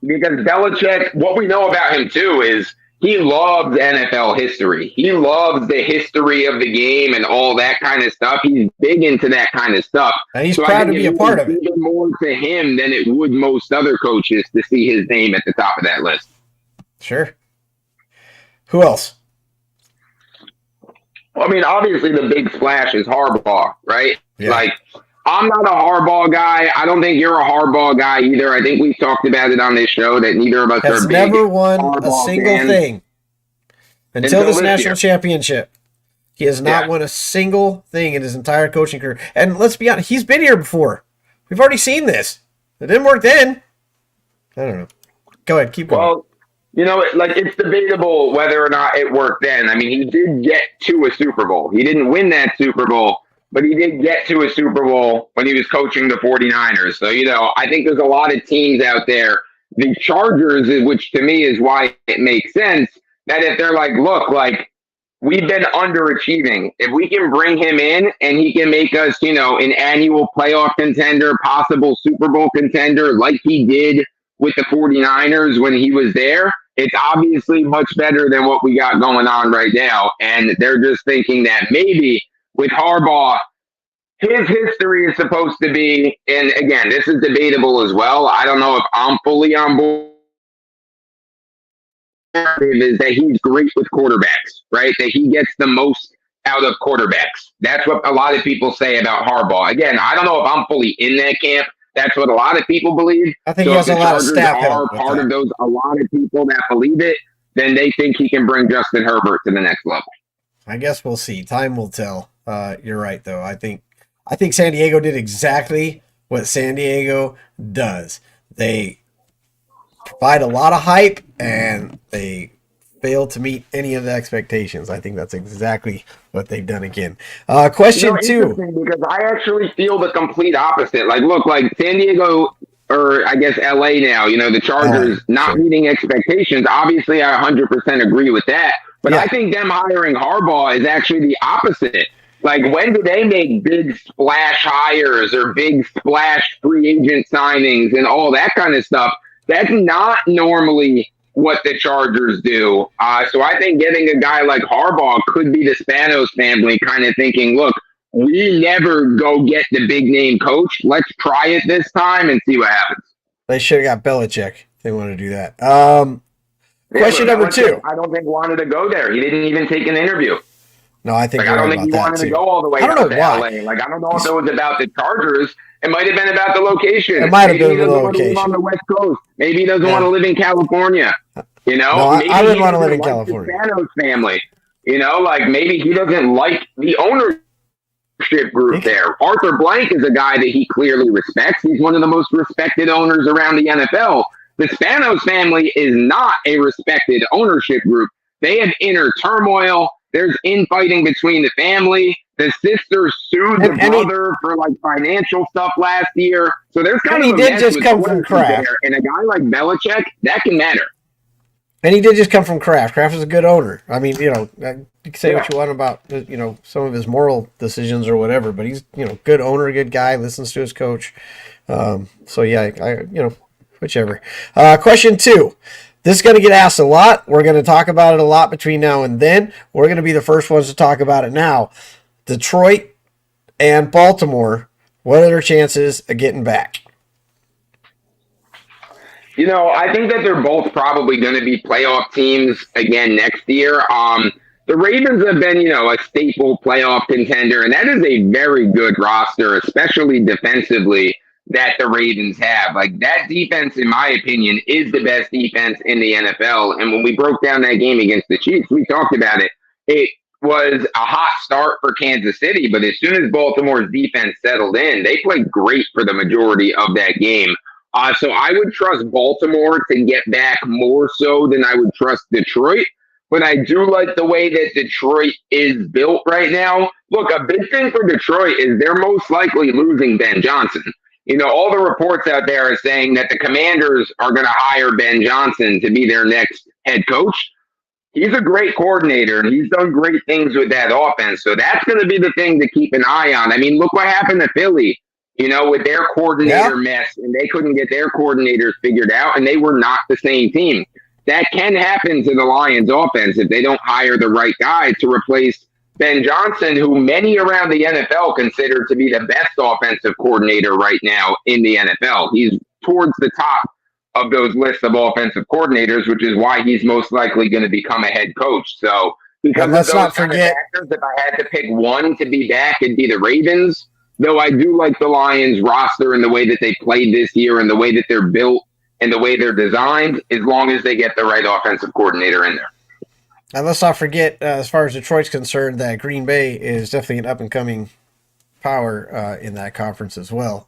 Because Belichick, what we know about him too is he loves NFL history. He loves the history of the game and all that kind of stuff. He's big into that kind of stuff. And he's proud to be a part of it. Even more to him than it would most other coaches to see his name at the top of that list. Sure. Who else? Well, I mean, obviously the big splash is Harbaugh, right? Yeah. Like, I'm not a Harbaugh guy. I don't think you're a Harbaugh guy either. I think we've talked about it on this show that neither of us Has are big never won a Harbaugh single fans thing until until this this national year. championship. He has not Yeah. won a single thing in his entire coaching career. And let's be honest, he's been here before. We've already seen this. It didn't work then. I don't know. Go ahead, keep going. Well, like it's debatable whether or not it worked then. I mean, he did get to a Super Bowl. He didn't win that Super Bowl, but he did get to a Super Bowl when he was coaching the 49ers. So, I think there's a lot of teams out there. The Chargers, which to me is why it makes sense, that if they're like, look, like we've been underachieving. If we can bring him in and he can make us, an annual playoff contender, possible Super Bowl contender like he did with the 49ers when he was there, it's obviously much better than what we got going on right now. And they're just thinking that maybe with Harbaugh, his history is supposed to be, and again, this is debatable as well. I don't know if I'm fully on board, is that he's great with quarterbacks, right? That he gets the most out of quarterbacks. That's what a lot of people say about Harbaugh. Again, I don't know if I'm fully in that camp. That's what a lot of people believe. I think So he if has a the lot of Chargers staff are help with part that. of those, a lot of people that believe it, then they think he can bring Justin Herbert to the next level. I guess we'll see. Time will tell. You're right, though. I think San Diego did exactly what San Diego does. They provide a lot of hype, and they fail to meet any of the expectations. I think that's exactly what they've done again. Question two. Interesting, because I actually feel the complete opposite. Like, look, like San Diego, or I guess LA now, the Chargers not meeting expectations. Obviously, I 100% agree with that. But I think them hiring Harbaugh is actually the opposite. Like, when do they make big splash hires or big splash free agent signings and all that kind of stuff? That's not normally what the Chargers do. So I think getting a guy like Harbaugh could be the Spanos family kind of thinking, look, we never go get the big name coach. Let's try it this time and see what happens. They should have got Belichick if they want to do that. Question Yeah, number two. I don't think wanted to go there. He didn't even take an interview. No, I think I don't think he wanted to go all the way out to LA. Like, I don't know if it was about the Chargers. It might have been about the location. It might have Maybe been the want to live location. on the West Coast. Maybe he doesn't want to live in California. No, maybe I would want to live in California. The Spanos family. Like maybe he doesn't like the ownership group there. Arthur Blank is a guy that he clearly respects. He's one of the most respected owners around the NFL. The Spanos family is not a respected ownership group. They have inner turmoil. There's infighting between the family. The sister sued the brother for like financial stuff last year. So there's kind of he did just come from Kraft. And a guy like Belichick, that can matter. And he did just come from Kraft. Kraft is a good owner. I mean, you can say what you want about, some of his moral decisions or whatever, but he's, good owner, good guy, listens to his coach. Whichever. Question two. This is going to get asked a lot. We're going to talk about it a lot between now and then. We're going to be the first ones to talk about it now. Detroit and Baltimore, what are their chances of getting back? I think that they're both probably going to be playoff teams again next year. The Ravens have been, a staple playoff contender, and that is a very good roster, especially defensively, that the Ravens have. Like, that defense, in my opinion, is the best defense in the NFL. And when we broke down that game against the Chiefs, we talked about it. It was a hot start for Kansas City, but as soon as Baltimore's defense settled in, they played great for the majority of that game. So I would trust Baltimore to get back more so than I would trust Detroit. But I do like the way that Detroit is built right now. Look, a big thing for Detroit is they're most likely losing Ben Johnson. All the reports out there are saying that the Commanders are going to hire Ben Johnson to be their next head coach. He's a great coordinator, and he's done great things with that offense. So that's going to be the thing to keep an eye on. I mean, look what happened to Philly, with their coordinator mess, and they couldn't get their coordinators figured out, and they were not the same team. That can happen to the Lions offense if they don't hire the right guy to replace Ben Johnson, who many around the NFL consider to be the best offensive coordinator right now in the NFL. He's towards the top of those lists of offensive coordinators, which is why he's most likely going to become a head coach. So, because let's of those not forget, factors, if I had to pick one to be back, it'd be the Ravens. Though I do like the Lions roster and the way that they played this year and the way that they're built and the way they're designed, as long as they get the right offensive coordinator in there. And let's not forget, as far as Detroit's concerned, that Green Bay is definitely an up-and-coming power in that conference as well.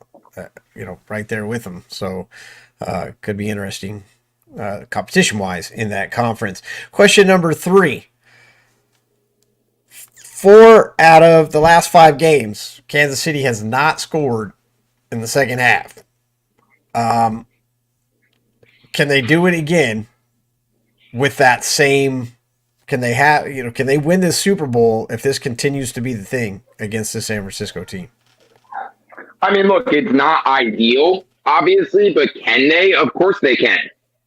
Right there with them. So could be interesting competition-wise in that conference. Question number 3. 4 out of the last 5 games, Kansas City has not scored in the second half. Can they do it again with that same? Can they win this Super Bowl if this continues to be the thing against the San Francisco team? I mean, look, it's not ideal, obviously, but can they? Of course they can.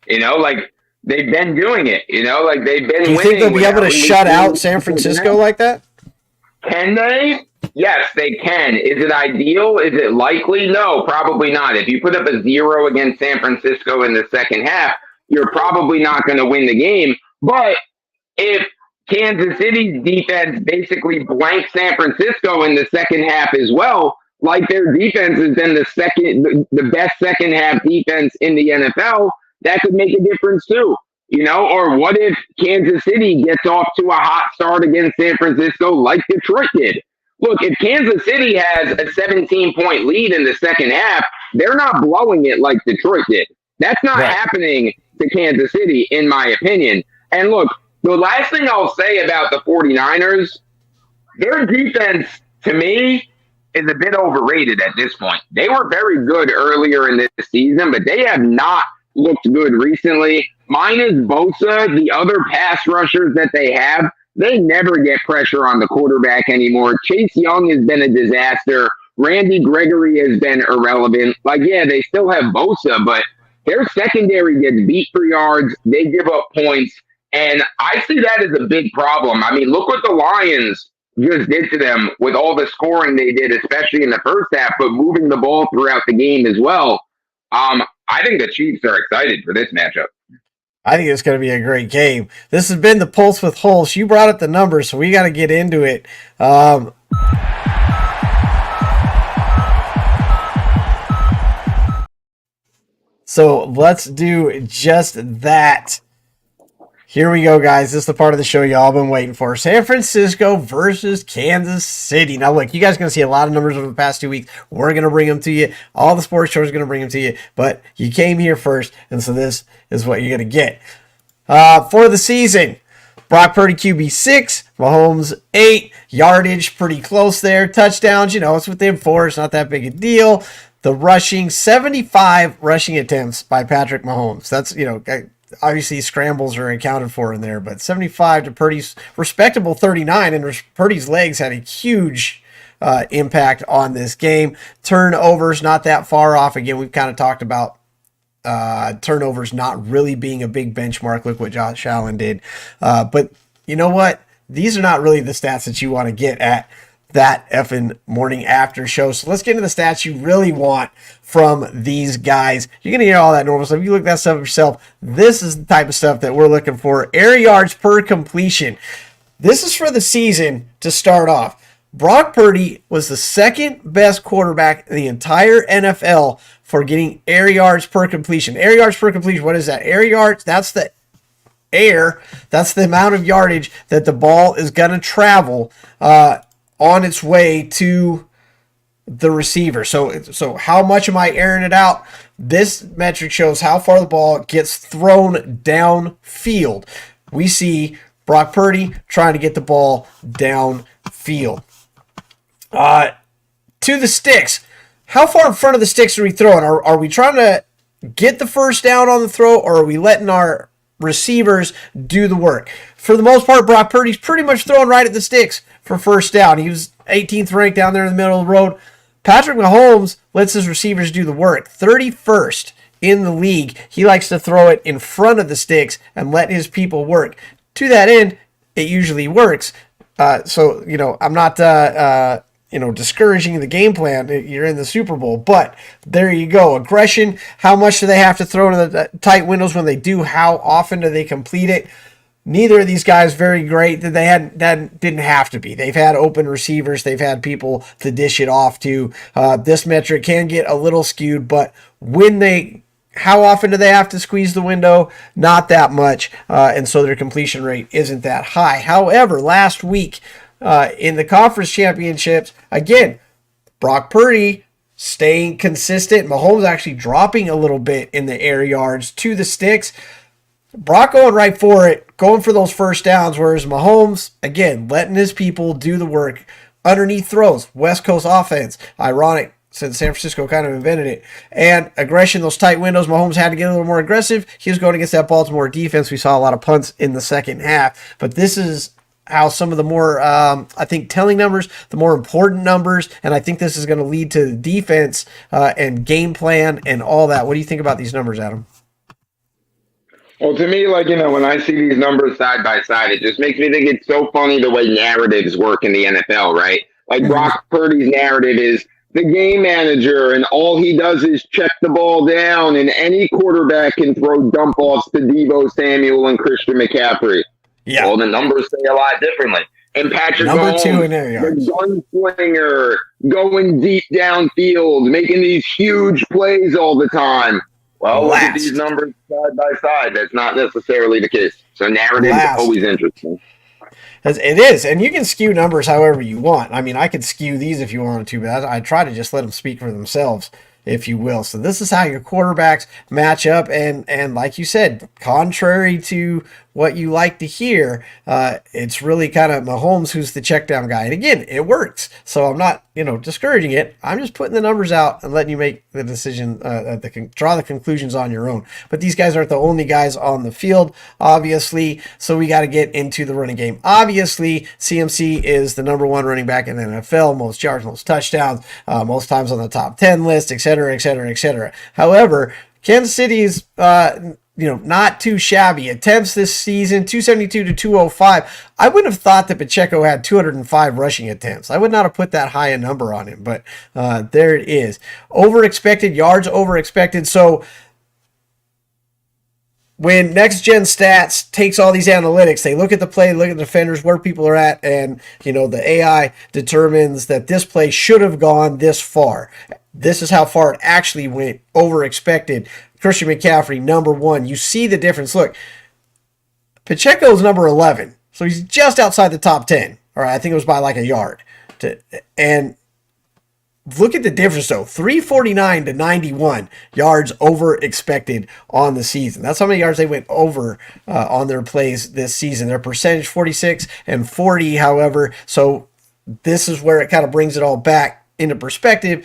They've been doing it. They've been winning. Do you think they'll be able to shut out San Francisco like that? Can they? Yes, they can. Is it ideal? Is it likely? No, probably not. If you put up a 0 against San Francisco in the second half, you're probably not going to win the game. But if Kansas City's defense basically blanks San Francisco in the second half as well, like their defense has been the best second half defense in the NFL, that could make a difference too. Or what if Kansas City gets off to a hot start against San Francisco like Detroit did? Look, if Kansas City has a 17-point lead in the second half, they're not blowing it like Detroit did. That's not happening to Kansas City, in my opinion. And look, the last thing I'll say about the 49ers, their defense, to me, is a bit overrated at this point. They were very good earlier in this season, but they have not looked good recently. Minus Bosa, the other pass rushers that they have, they never get pressure on the quarterback anymore. Chase Young has been a disaster. Randy Gregory has been irrelevant. They still have Bosa, but their secondary gets beat for yards. They give up points. And I see that as a big problem. I mean, look what the Lions just did to them with all the scoring they did, especially in the first half, but moving the ball throughout the game as well. I think the Chiefs are excited for this matchup. I think it's going to be a great game. This has been the Pulse with Hulse. You brought up the numbers, so we got to get into it. So let's do just that. Here we go, guys. This is the part of the show y'all been waiting for. San Francisco versus Kansas City. Now, look, you guys are going to see a lot of numbers over the past 2 weeks. We're going to bring them to you. All the sports shows are going to bring them to you. But you came here first, and so this is what you're going to get. For the season, Brock Purdy QB 6, Mahomes 8, yardage pretty close there. Touchdowns, it's within 4. It's not that big a deal. The rushing, 75 rushing attempts by Patrick Mahomes. That's, obviously scrambles are accounted for in there, but 75 to Purdy's respectable 39, and Purdy's legs had a huge impact on this game. Turnovers, not that far off. Again, we've kind of talked about turnovers not really being a big benchmark. Look what Josh Allen did. But you know what? These are not really the stats that you want to get at That EFIN morning after show. So let's get into the stats you really want from these guys. You're going to hear all that normal stuff. You look that stuff up yourself. This is the type of stuff that we're looking for. Air yards per completion. This is for the season to start off. Brock Purdy was the second best quarterback in the entire NFL for getting air yards per completion. Air yards per completion, what is that? Air yards, that's the air. That's the amount of yardage that the ball is going to travel on its way to the receiver. So how much am I airing it out? This metric shows how far the ball gets thrown downfield. We see Brock Purdy trying to get the ball downfield. To the sticks. How far in front of the sticks are we throwing? Are we trying to get the first down on the throw, or are we letting our receivers do the work? For the most part, Brock Purdy's pretty much throwing right at the sticks for first down. He was 18th ranked down there in the middle of the road. Patrick Mahomes lets his receivers do the work. 31st in the league. He likes to throw it in front of the sticks and let his people work. To that end, it usually works. I'm not discouraging the game plan. You're in the Super Bowl, but there you go. Aggression. How much do they have to throw to the tight windows when they do? How often do they complete it? neither of these guys very great. That didn't have to be. They've had open receivers. They've had people to dish it off to. This metric can get a little skewed, but how often do they have to squeeze the window? Not that much, and so their completion rate isn't that high. However, last week in the conference championships, again, Brock Purdy staying consistent. Mahomes actually dropping a little bit in the air yards to the sticks. Brock going right for it, going for those first downs, whereas Mahomes, again, letting his people do the work. Underneath throws, West Coast offense. Ironic, since San Francisco kind of invented it. And aggression, those tight windows, Mahomes had to get a little more aggressive. He was going against that Baltimore defense. We saw a lot of punts in the second half. But this is how some of the more, I think, telling numbers, the more important numbers, and I think this is going to lead to defense and game plan and all that. What do you think about these numbers, Adam? Well, to me, when I see these numbers side by side, it just makes me think it's so funny the way narratives work in the NFL, right? Like Brock Purdy's narrative is the game manager, and all he does is check the ball down, and any quarterback can throw dump offs to Deebo Samuel and Christian McCaffrey. Yeah. Well, the numbers say a lot differently. And Patrick Mahomes, 2 in air yards, the gunslinger, going deep downfield, making these huge plays all the time. Well, look at these numbers side by side. That's not necessarily the case. So narrative is always interesting. It is, and you can skew numbers however you want. I mean, I could skew these if you wanted to, but I try to just let them speak for themselves, if you will. So this is how your quarterbacks match up, and like you said, contrary to what you like to hear, it's really kind of Mahomes who's the check down guy. And again, it works. So I'm not, discouraging it. I'm just putting the numbers out and letting you make the decision, draw the conclusions on your own. But these guys aren't the only guys on the field, obviously. So we got to get into the running game. Obviously, CMC is the number one running back in the NFL, most yards, most touchdowns, most times on the top 10 list, et cetera, et cetera, et cetera. However, Kansas City's, not too shabby. Attempts this season, 272 to 205. I wouldn't have thought that Pacheco had 205 rushing attempts. I would not have put that high a number on him, but there it is. Over-expected yards, over-expected. So when Next Gen Stats takes all these analytics, they look at the play, look at the defenders, where people are at, and the AI determines that this play should have gone this far. This is how far it actually went, over-expected. Christian McCaffrey, number 1. You see the difference. Look, Pacheco's number 11, so he's just outside the top 10. All right, I think it was by like a yard. And look at the difference, though. 349 to 91 yards over expected on the season. That's how many yards they went over on their plays this season. Their percentage, 46 and 40, however. So this is where it kind of brings it all back into perspective.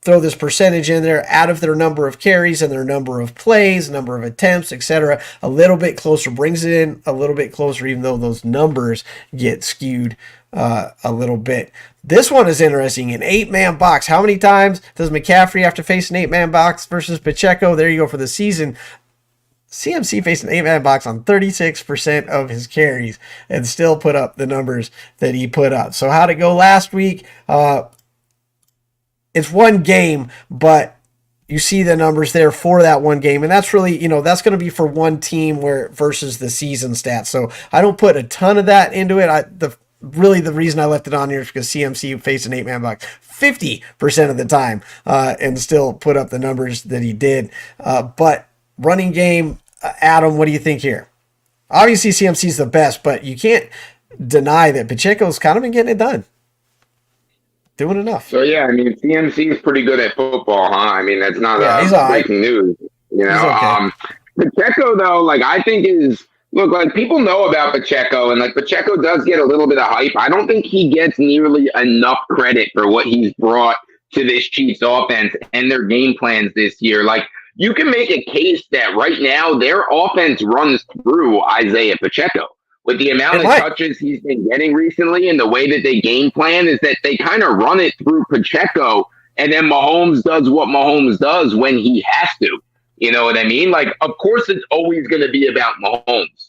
Throw this percentage in there out of their number of carries and their number of plays, number of attempts, etc. A little bit closer, brings it in a little bit closer, even though those numbers get skewed a little bit. This one is interesting. An 8-man box. How many times does McCaffrey have to face an 8-man box versus Pacheco? There you go for the season. CMC faced an 8-man box on 36% of his carries and still put up the numbers that he put up. So how'd it go last week? It's one game, but you see the numbers there for that one game. And that's really, that's going to be for one team versus the season stats. So I don't put a ton of that into it. The reason I left it on here is because CMC faced an 8-man box 50% of the time and still put up the numbers that he did. But running game, Adam, what do you think here? Obviously, CMC's the best, but you can't deny that Pacheco's kind of been getting it done. Doing enough. So, yeah, CMC is pretty good at football, huh? That's not breaking news, Okay. Pacheco, though, I think people know about Pacheco, and, Pacheco does get a little bit of hype. I don't think he gets nearly enough credit for what he's brought to this Chiefs offense and their game plans this year. You can make a case that right now their offense runs through Isaiah Pacheco. With the amount of touches he's been getting recently and the way that they game plan is that they kind of run it through Pacheco, and then Mahomes does what Mahomes does when he has to. You know what I mean? Of course it's always going to be about Mahomes,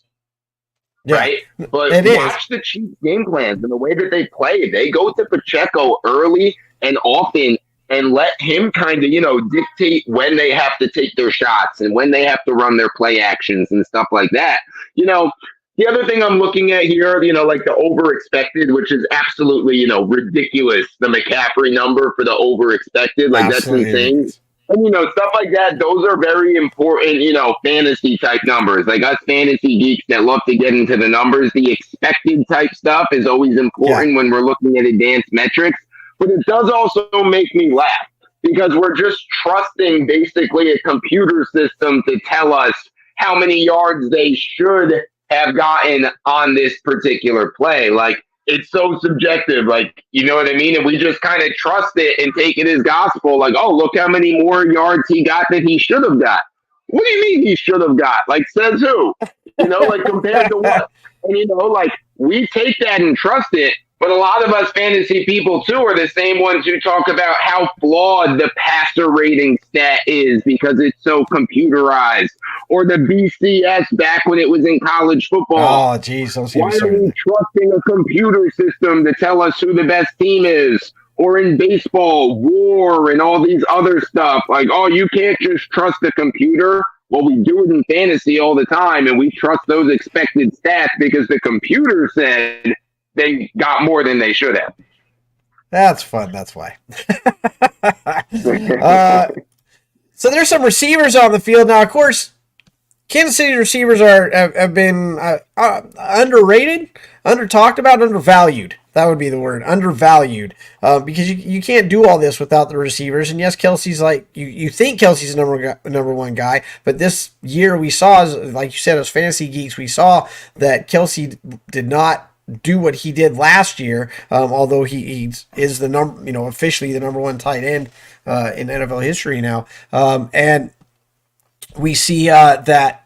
right? But watch the Chiefs game plans and the way that they play. They go to Pacheco early and often and let him kind of, dictate when they have to take their shots and when they have to run their play actions and stuff like that. The other thing I'm looking at here, like the over expected, which is absolutely, ridiculous. The McCaffrey number for the over expected, like that's Absolutely insane. ridiculous. And, stuff like that, those are very important, fantasy type numbers. Like us fantasy geeks that love to get into the numbers, the expected type stuff is always important when we're looking at advanced metrics. But it does also make me laugh because we're just trusting basically a computer system to tell us how many yards they should have gotten on this particular play. Like, it's so subjective, like, you know what I mean? And we just kind of trust it and take it as gospel. Like, oh, look how many more yards he got that he should have got. What do you mean he should have got? Like, says who? Like, compared to what? And, like, we take that and trust it. But a lot of us fantasy people, too, are the same ones who talk about how flawed the passer rating stat is because it's so computerized. Or the BCS back when it was in college football. Oh, geez. Why are we trusting a computer system to tell us who the best team is? Or in baseball, WAR and all these other stuff. Like, oh, you can't just trust the computer. Well, we do it in fantasy all the time, and we trust those expected stats because the computer said they got more than they should have. That's fun. That's why. So there's some receivers on the field now. Of course, Kansas City receivers have been underrated, under-talked about, undervalued. That would be the word, undervalued, because you can't do all this without the receivers. And yes, Kelsey's like, you think Kelsey's the number one guy, but this year we saw, like you said, as fantasy geeks, we saw that Kelsey did not do what he did last year, although he is the officially the number one tight end in NFL history now. And we see that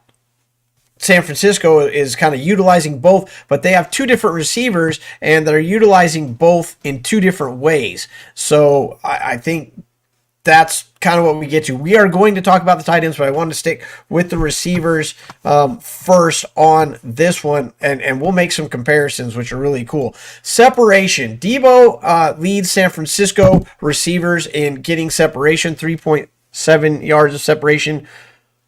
San Francisco is kind of utilizing both, but they have two different receivers and they're utilizing both in two different ways. So I think that's kind of what we get to. We are going to talk about the tight ends, but I wanted to stick with the receivers first on this one, and we'll make some comparisons, which are really cool. Separation. Debo leads San Francisco receivers in getting separation, 3.7 yards of separation.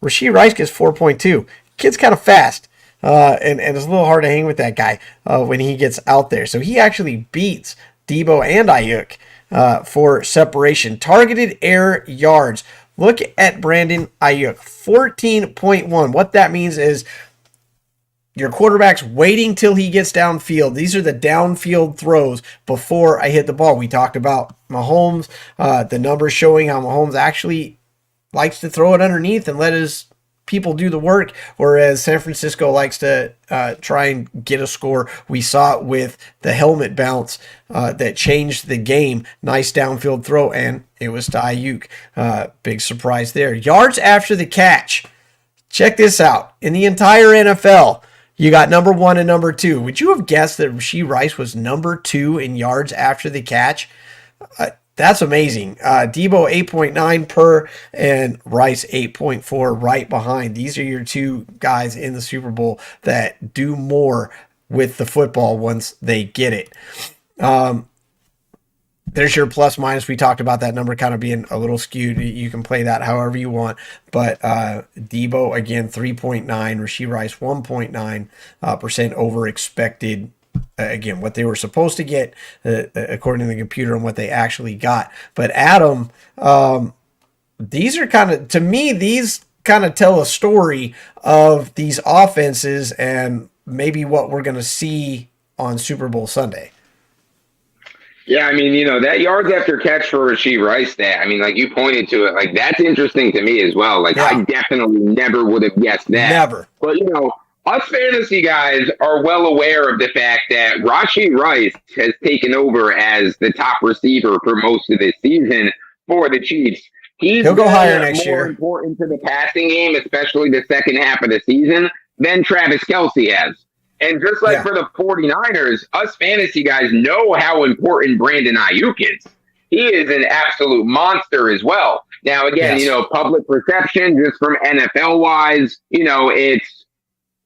Rashee Rice gets 4.2. Kid's kind of fast, and it's a little hard to hang with that guy when he gets out there. So he actually beats Debo and Ayuk for separation. Targeted air yards. Look at Brandon Ayuk, 14.1. What that means is your quarterback's waiting till he gets downfield. These are the downfield throws before I hit the ball. We talked about Mahomes, the numbers showing how Mahomes actually likes to throw it underneath and let his people do the work, whereas San Francisco likes to try and get a score. We saw it with the helmet bounce that changed the game. Nice downfield throw, and it was to Ayuk. Big surprise there. Yards after the catch. Check this out. In the entire NFL, you got number one and number two. Would you have guessed that Rashee Rice was number two in yards after the catch? That's amazing. Debo 8.9 per and Rice 8.4 right behind. These are your two guys in the Super Bowl that do more with the football once they get it. There's your plus minus. We talked about that number kind of being a little skewed. You can play that however you want. But Debo, again, 3.9. Rashee Rice, 1.9% over expected. Again, what they were supposed to get according to the computer and what they actually got. But Adam, these are kind of, to me, these kind of tell a story of these offenses and maybe what we're going to see on Super Bowl Sunday. Yeah, I mean, that yards after catch for Rashee Rice stat, I mean, like you pointed to it, like that's interesting to me as well. Like I definitely never would have guessed that. Never. But, us fantasy guys are well aware of the fact that Rashee Rice has taken over as the top receiver for most of this season for the Chiefs. He'll go higher next year. More important to the passing game, especially the second half of the season, than Travis Kelce has. And just like for the 49ers, us fantasy guys know how important Brandon Ayuk is. He is an absolute monster as well. Now, again, public perception, just from NFL-wise, it's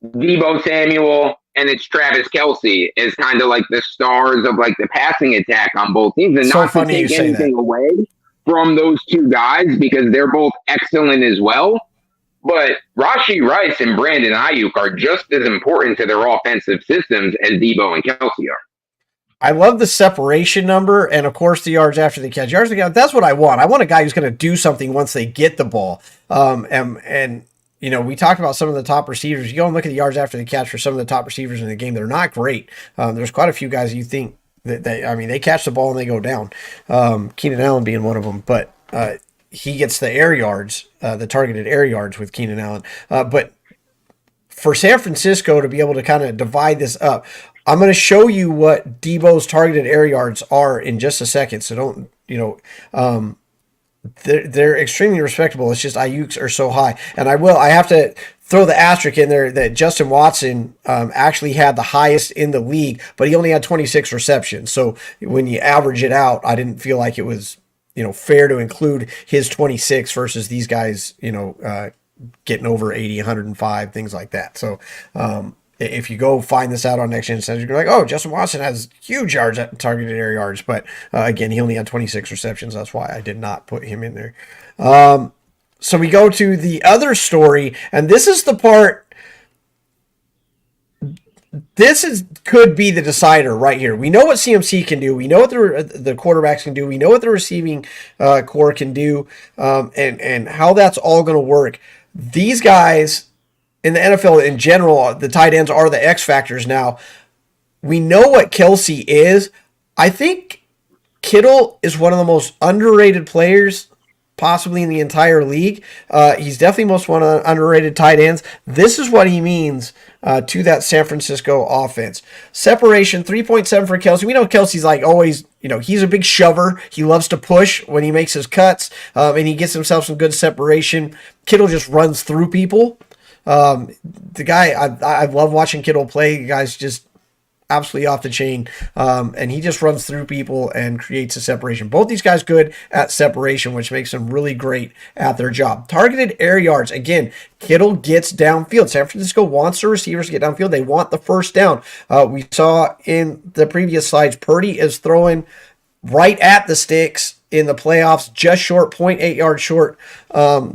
Debo Samuel and it's Travis Kelce is kind of like the stars of like the passing attack on both teams. And so not to take anything away from those two guys because they're both excellent as well. But Rashee Rice and Brandon Ayuk are just as important to their offensive systems as Debo and Kelsey are. I love the separation number and, of course, the yards after the catch. Yards after the catch, that's what I want. I want a guy who's going to do something once they get the ball. And we talked about some of the top receivers. You go and look at the yards after the catch for some of the top receivers in the game. They're not great. There's quite a few guys you think that they catch the ball and they go down. Keenan Allen being one of them. But he gets the air yards, the targeted air yards with Keenan Allen. But for San Francisco to be able to kind of divide this up, I'm going to show you what Debo's targeted air yards are in just a second. So don't, they're extremely respectable. It's just Ayuk's are so high. And I have to throw the asterisk in there that Justin Watson actually had the highest in the league, but he only had 26 receptions. So when you average it out, I didn't feel like it was, fair to include his 26 versus these guys, getting over 80, 105, things like that. So, if you go find this out on Next Gen Center, you're like, oh, Justin Watson has huge yards at targeted air yards. But again, he only had 26 receptions. That's why I did not put him in there. So we go to the other story, and this is the part. Could be the decider right here. We know what CMC can do. We know what the quarterbacks can do. We know what the receiving core can do, and how that's all going to work. These guys in the NFL in general, the tight ends are the X factors now. We know what Kelsey is. I think Kittle is one of the most underrated players possibly in the entire league. He's definitely most one of the underrated tight ends. This is what he means to that San Francisco offense. Separation, 3.7 for Kelsey. We know Kelsey's like always, he's a big shover. He loves to push when he makes his cuts, and he gets himself some good separation. Kittle just runs through people. The guy, I love watching Kittle play. The guy's just absolutely off the chain, and he just runs through people and creates a separation. Both these guys good at separation, which makes them really great at their job. Targeted air yards, again, Kittle gets downfield. San Francisco wants the receivers to get downfield. They want the first down. We saw in the previous slides, Purdy is throwing right at the sticks in the playoffs, just short, 0.8 yards short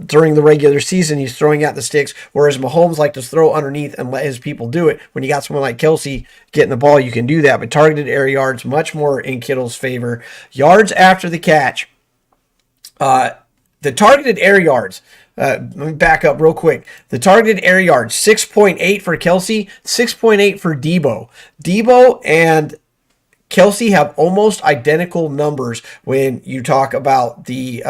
during the regular season. He's throwing at the sticks, whereas Mahomes likes to throw underneath and let his people do it. When you got someone like Kelsey getting the ball, you can do that. But targeted air yards, much more in Kittle's favor. Yards after the catch. The targeted air yards, let me back up real quick. The targeted air yards, 6.8 for Kelsey, 6.8 for Debo. Debo and Kelsey have almost identical numbers when you talk about the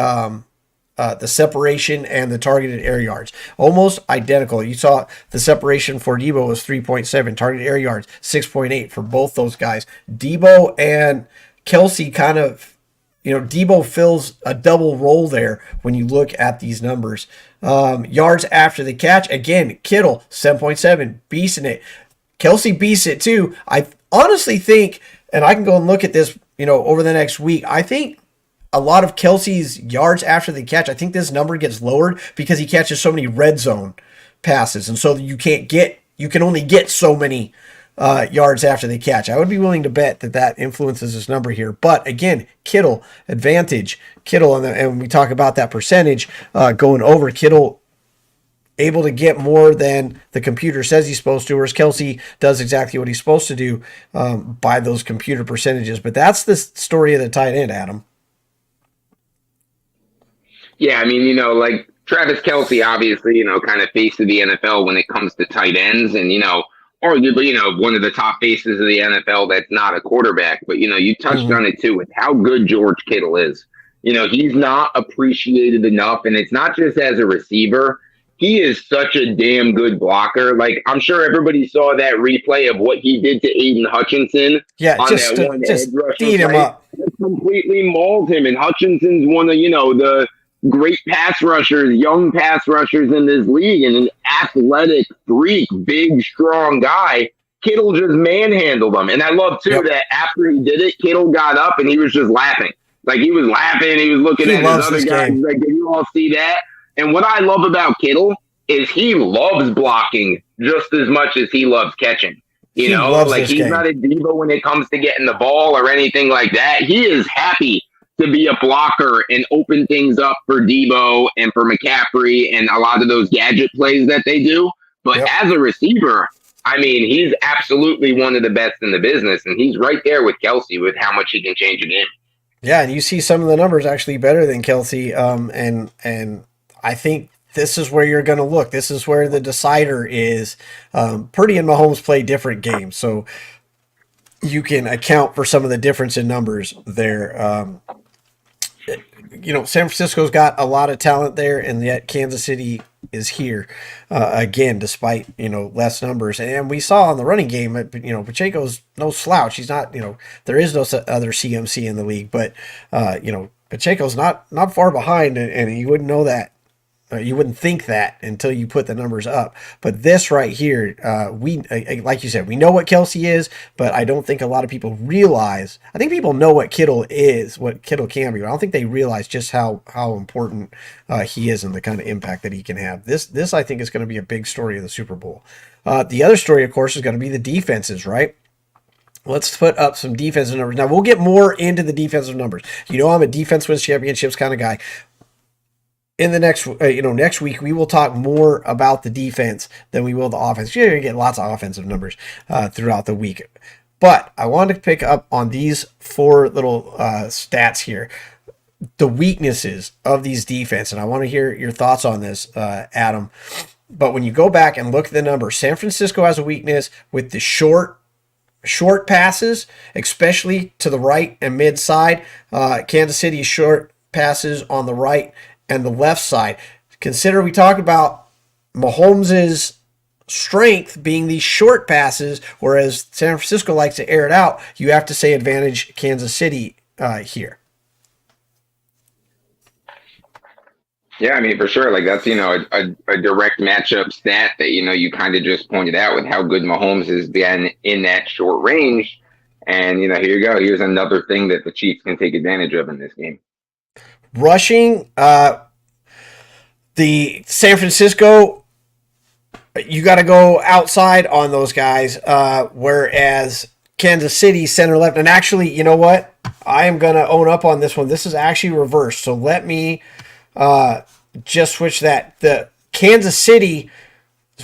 separation and the targeted air yards. Almost identical. You saw the separation for Debo was 3.7. Targeted air yards, 6.8 for both those guys. Debo and Kelsey kind of, Debo fills a double role there when you look at these numbers. Yards after the catch, again, Kittle, 7.7, beasting it. Kelsey beasts it too. I honestly think, and I can go and look at this, over the next week, I think a lot of Kelsey's yards after the catch, I think this number gets lowered because he catches so many red zone passes. And so you can only get so many yards after the catch. I would be willing to bet that influences this number here. But again, Kittle, advantage. Kittle, and when we talk about that percentage going over, Kittle able to get more than the computer says he's supposed to, whereas Kelsey does exactly what he's supposed to do by those computer percentages. But that's the story of the tight end, Adam. Yeah, I mean, like Travis Kelsey, obviously, kind of face of the NFL when it comes to tight ends, and arguably, one of the top faces of the NFL that's not a quarterback. But you touched on it too with how good George Kittle is. He's not appreciated enough, and it's not just as a receiver. He is such a damn good blocker. Like, I'm sure everybody saw that replay of what he did to Aiden Hutchinson. Yeah, on just that one edge rush feed him up. He completely mauled him. And Hutchinson's one of, the great pass rushers, young pass rushers in this league, and an athletic freak, big, strong guy. Kittle just manhandled him. And I love, too, that after he did it, Kittle got up and he was just laughing. Like, he was laughing. He was looking at his other guys. He's like, did you all see that? And what I love about Kittle is he loves blocking just as much as he loves catching. He's not a Debo when it comes to getting the ball or anything like that. He is happy to be a blocker and open things up for Debo and for McCaffrey and a lot of those gadget plays that they do. But as a receiver, I mean, he's absolutely one of the best in the business, and he's right there with Kelsey with how much he can change a game. Yeah, and you see some of the numbers actually better than Kelsey, and I think this is where you're going to look. This is where the decider is. Purdy and Mahomes play different games, so you can account for some of the difference in numbers there. San Francisco's got a lot of talent there, and yet Kansas City is here again, despite less numbers. And we saw on the running game, Pacheco's no slouch. He's not, there is no other CMC in the league, but Pacheco's not far behind, and you wouldn't know that. You wouldn't think that until you put the numbers up. But this right here, we like you said, we know what Kelsey is, but I don't think a lot of people realize. I think people know what Kittle is, what Kittle can be, but I don't think they realize just how important he is and the kind of impact that he can have. This I think is going to be a big story of the Super Bowl. The other story, of course, is going to be the defenses, right? Let's put up some defensive numbers. Now, we'll get more into the defensive numbers. I'm a defense wins championships kind of guy. In the next week, we will talk more about the defense than we will the offense. You're going to get lots of offensive numbers throughout the week. But I wanted to pick up on these four little stats here, the weaknesses of these defense. And I want to hear your thoughts on this, Adam. But when you go back and look at the numbers, San Francisco has a weakness with the short passes, especially to the right and mid side. Kansas City short passes on the right and the left side. Consider we talked about Mahomes' strength being these short passes, whereas San Francisco likes to air it out. You have to say advantage Kansas City here. Yeah, I mean, for sure. Like, that's, a direct matchup stat that, you kind of just pointed out with how good Mahomes has been in that short range. And, here you go. Here's another thing that the Chiefs can take advantage of in this game. Rushing, the San Francisco, you got to go outside on those guys, whereas Kansas City center left. And actually, you know what? I am going to own up on this one. This is actually reversed. So let me just switch that. The Kansas City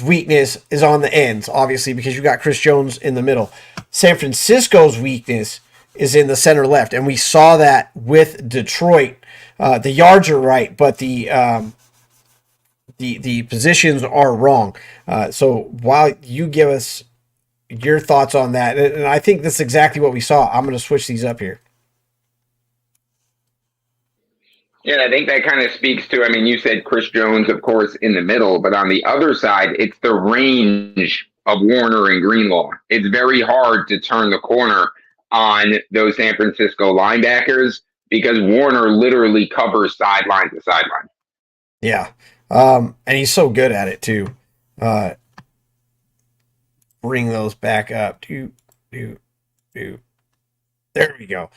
weakness is on the ends, obviously, because you got Chris Jones in the middle. San Francisco's weakness is in the center left, and we saw that with Detroit. The yards are right, but the positions are wrong. So while you give us your thoughts on that, and I think that's exactly what we saw, I'm going to switch these up here. Yeah, I think that kind of speaks to, you said Chris Jones, of course, in the middle, but on the other side, it's the range of Warner and Greenlaw. It's very hard to turn the corner on those San Francisco linebackers because Warner literally covers sideline to sideline. Yeah, and he's so good at it, too. Bring those back up. There we go.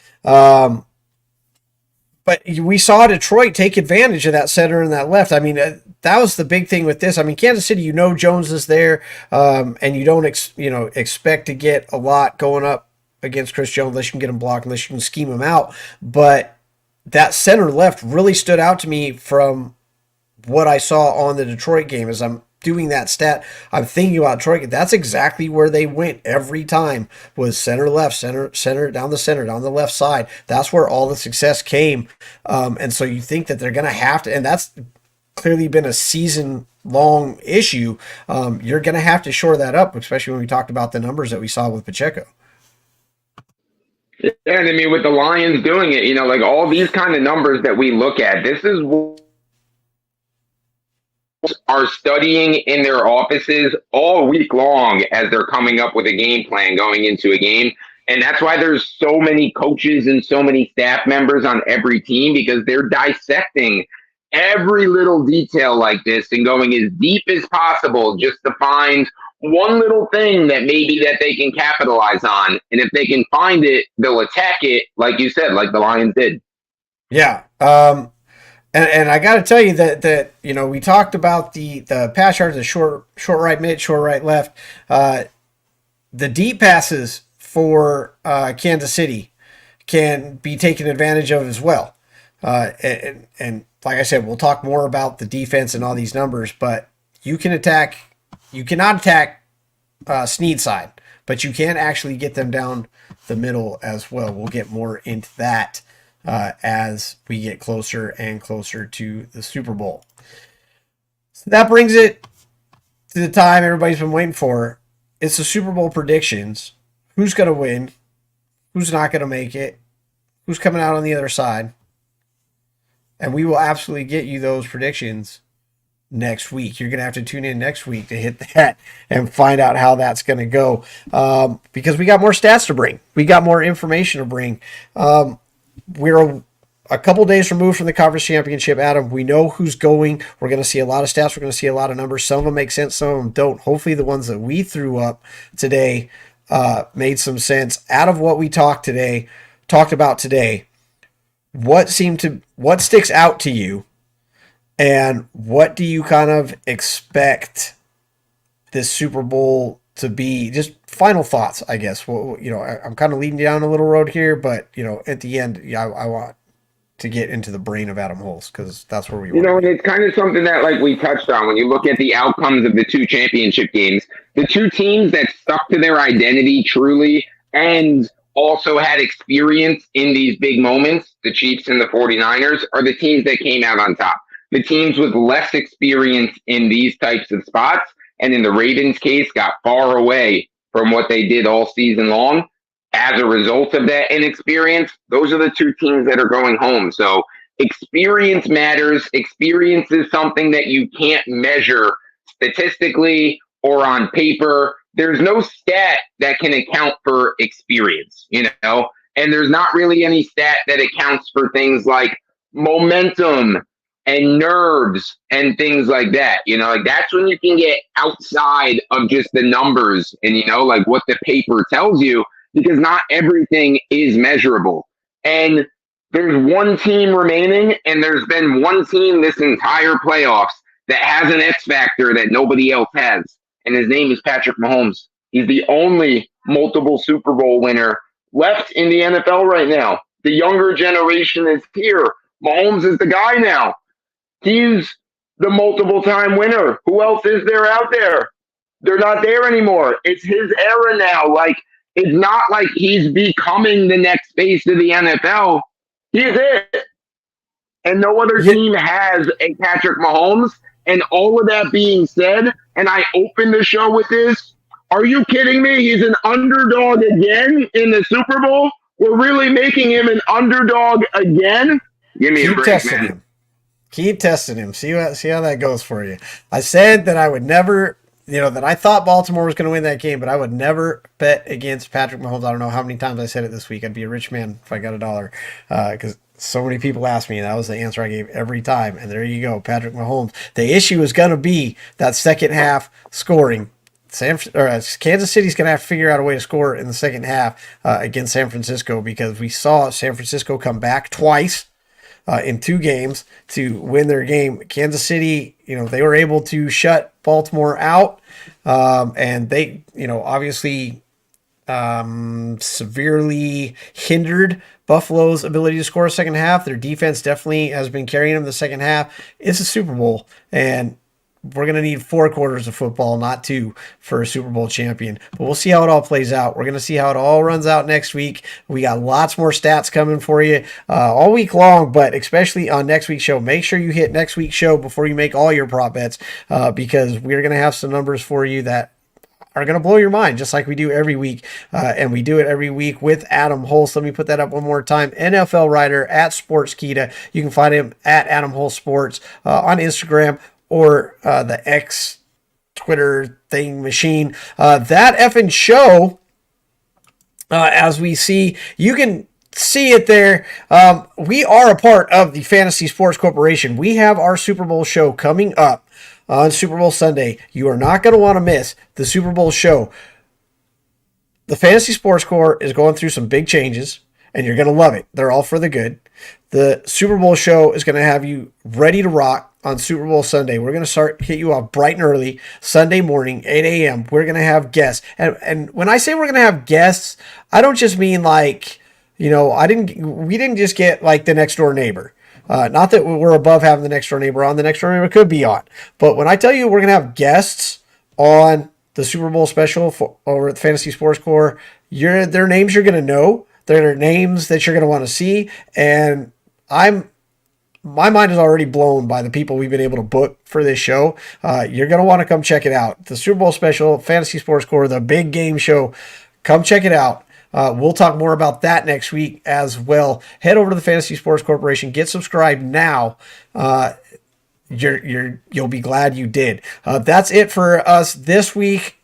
But we saw Detroit take advantage of that center and that left. That was the big thing with this. Kansas City, Jones is there, and you don't expect to get a lot going up against Chris Jones unless you can get him blocked, unless you can scheme him out. But that center left really stood out to me from what I saw on the Detroit game. As I'm doing that stat, I'm thinking about Detroit. That's exactly where they went every time, was center left, center down the left side. That's where all the success came. And so you think that they're going to have to, and that's clearly been a season-long issue. You're going to have to shore that up, especially when we talked about the numbers that we saw with Pacheco. Yeah, and with the Lions doing it, like all these kind of numbers that we look at, this is what are studying in their offices all week long as they're coming up with a game plan going into a game. And that's why there's so many coaches and so many staff members on every team, because they're dissecting every little detail like this and going as deep as possible just to find one little thing that maybe that they can capitalize on. And if they can find it, they'll attack it, like you said, like the Lions did. Yeah. And I got to tell you that we talked about the pass yards, the short right mid, short right left, the deep passes for Kansas City. can be taken advantage of as well. And like I said, we'll talk more about the defense and all these numbers, but you cannot attack Snead's side, but you can actually get them down the middle as well. We'll get more into that as we get closer and closer to the Super Bowl. So that brings it to the time everybody's been waiting for. It's the Super Bowl predictions. Who's going to win? Who's not going to make it? Who's coming out on the other side? And we will absolutely get you those predictions next week. You're going to have to tune in next week to hit that and find out how that's going to go, because we got more stats to bring. We got more information to bring. We're a couple days removed from the conference championship, Adam. We know who's going. We're going to see a lot of stats. We're going to see a lot of numbers. Some of them make sense. Some of them don't. Hopefully the ones that we threw up today made some sense. Out of what we talked about today, what sticks out to you, and what do you kind of expect this Super Bowl to be? Just final thoughts, I guess. Well, I'm kind of leading down a little road here, but at the end, I want to get into the brain of Adam Hulse, because that's where we want. And it's kind of something that, like we touched on, when you look at the outcomes of the two championship games, the two teams that stuck to their identity truly and also had experience in these big moments, the Chiefs and the 49ers, are the teams that came out on top. The teams with less experience in these types of spots, and in the Ravens' case, got far away from what they did all season long. As a result of that inexperience, those are the two teams that are going home. So experience matters. Experience is something that you can't measure statistically or on paper. There's no stat that can account for experience, and there's not really any stat that accounts for things like momentum and nerves and things like that. That's when you can get outside of just the numbers and, like what the paper tells you, because not everything is measurable. And there's one team remaining, and there's been one team this entire playoffs that has an X factor that nobody else has. And his name is Patrick Mahomes. He's the only multiple Super Bowl winner left in the NFL right now. The younger generation is here. Mahomes is the guy now. He's the multiple time winner. Who else is there out there? They're not there anymore. It's his era now. Like, it's not like he's becoming the next face of the NFL. He is it. And no other team has a Patrick Mahomes. And all of that being said, and I opened the show with this, are you kidding me? He's an underdog again in the Super Bowl? We're really making him an underdog again? Give me a break, man. Keep testing him. See how that goes for you. I said that I would never, that I thought Baltimore was going to win that game, but I would never bet against Patrick Mahomes. I don't know how many times I said it this week. I'd be a rich man if I got $1, because so many people asked me, and that was the answer I gave every time. And there you go, Patrick Mahomes. The issue is going to be that second half scoring. Kansas City's going to have to figure out a way to score in the second half against San Francisco, because we saw San Francisco come back twice in 2 games to win their game. Kansas City, they were able to shut Baltimore out, and they, obviously severely hindered Buffalo's ability to score a second half. Their defense definitely has been carrying them the second half. It's a Super Bowl, and we're going to need 4 quarters of football, not 2, for a Super Bowl champion. But we'll see how it all plays out. We're going to see how it all runs out next week. We got lots more stats coming for you all week long, but especially on next week's show. Make sure you hit next week's show before you make all your prop bets, because we're going to have some numbers for you that are going to blow your mind, just like we do every week. And we do it every week with Adam Hulse. Let me put that up one more time. NFL writer at Sportskita. You can find him at Adam Hulse Sports on Instagram, or the X Twitter thing machine. That EFIN show, as we see, you can see it there. We are a part of the Fantasy Sports Corporation. We have our Super Bowl show coming up on Super Bowl Sunday. You are not going to want to miss the Super Bowl show. The Fantasy Sports Corp is going through some big changes, and you're going to love it. They're all for the good. The Super Bowl show is going to have you ready to rock on Super Bowl Sunday. We're going to hit you off bright and early, Sunday morning, 8 a.m. We're going to have guests. And when I say we're going to have guests, I don't just mean like You know, we didn't just get like the next door neighbor. Not that we're above having the next door neighbor on. The next door neighbor could be on. But when I tell you we're going to have guests on the Super Bowl special over at the Fantasy Sports Core, their names you're going to know. They're names that you're going to want to see. And my mind is already blown by the people we've been able to book for this show. You're going to want to come check it out. The Super Bowl special, Fantasy Sports Core, the big game show. Come check it out. We'll talk more about that next week as well. Head over to the Fantasy Sports Corporation. Get subscribed now. You'll be glad you did. That's it for us this week.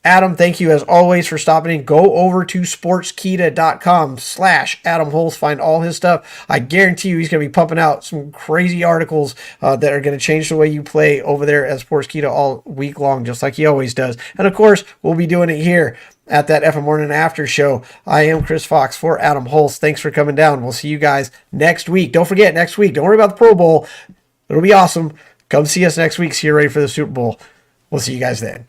Adam, thank you as always for stopping in. Go over to sportskeeda.com/Adam Hulse. Find all his stuff. I guarantee you he's going to be pumping out some crazy articles that are going to change the way you play over there at Sportskeeda all week long, just like he always does. And of course, we'll be doing it here at that EFIN Morning After Show. I am Chris Fox for Adam Hulse. Thanks for coming down. We'll see you guys next week. Don't forget, next week, don't worry about the Pro Bowl. It'll be awesome. Come see us next week. See you ready for the Super Bowl. We'll see you guys then.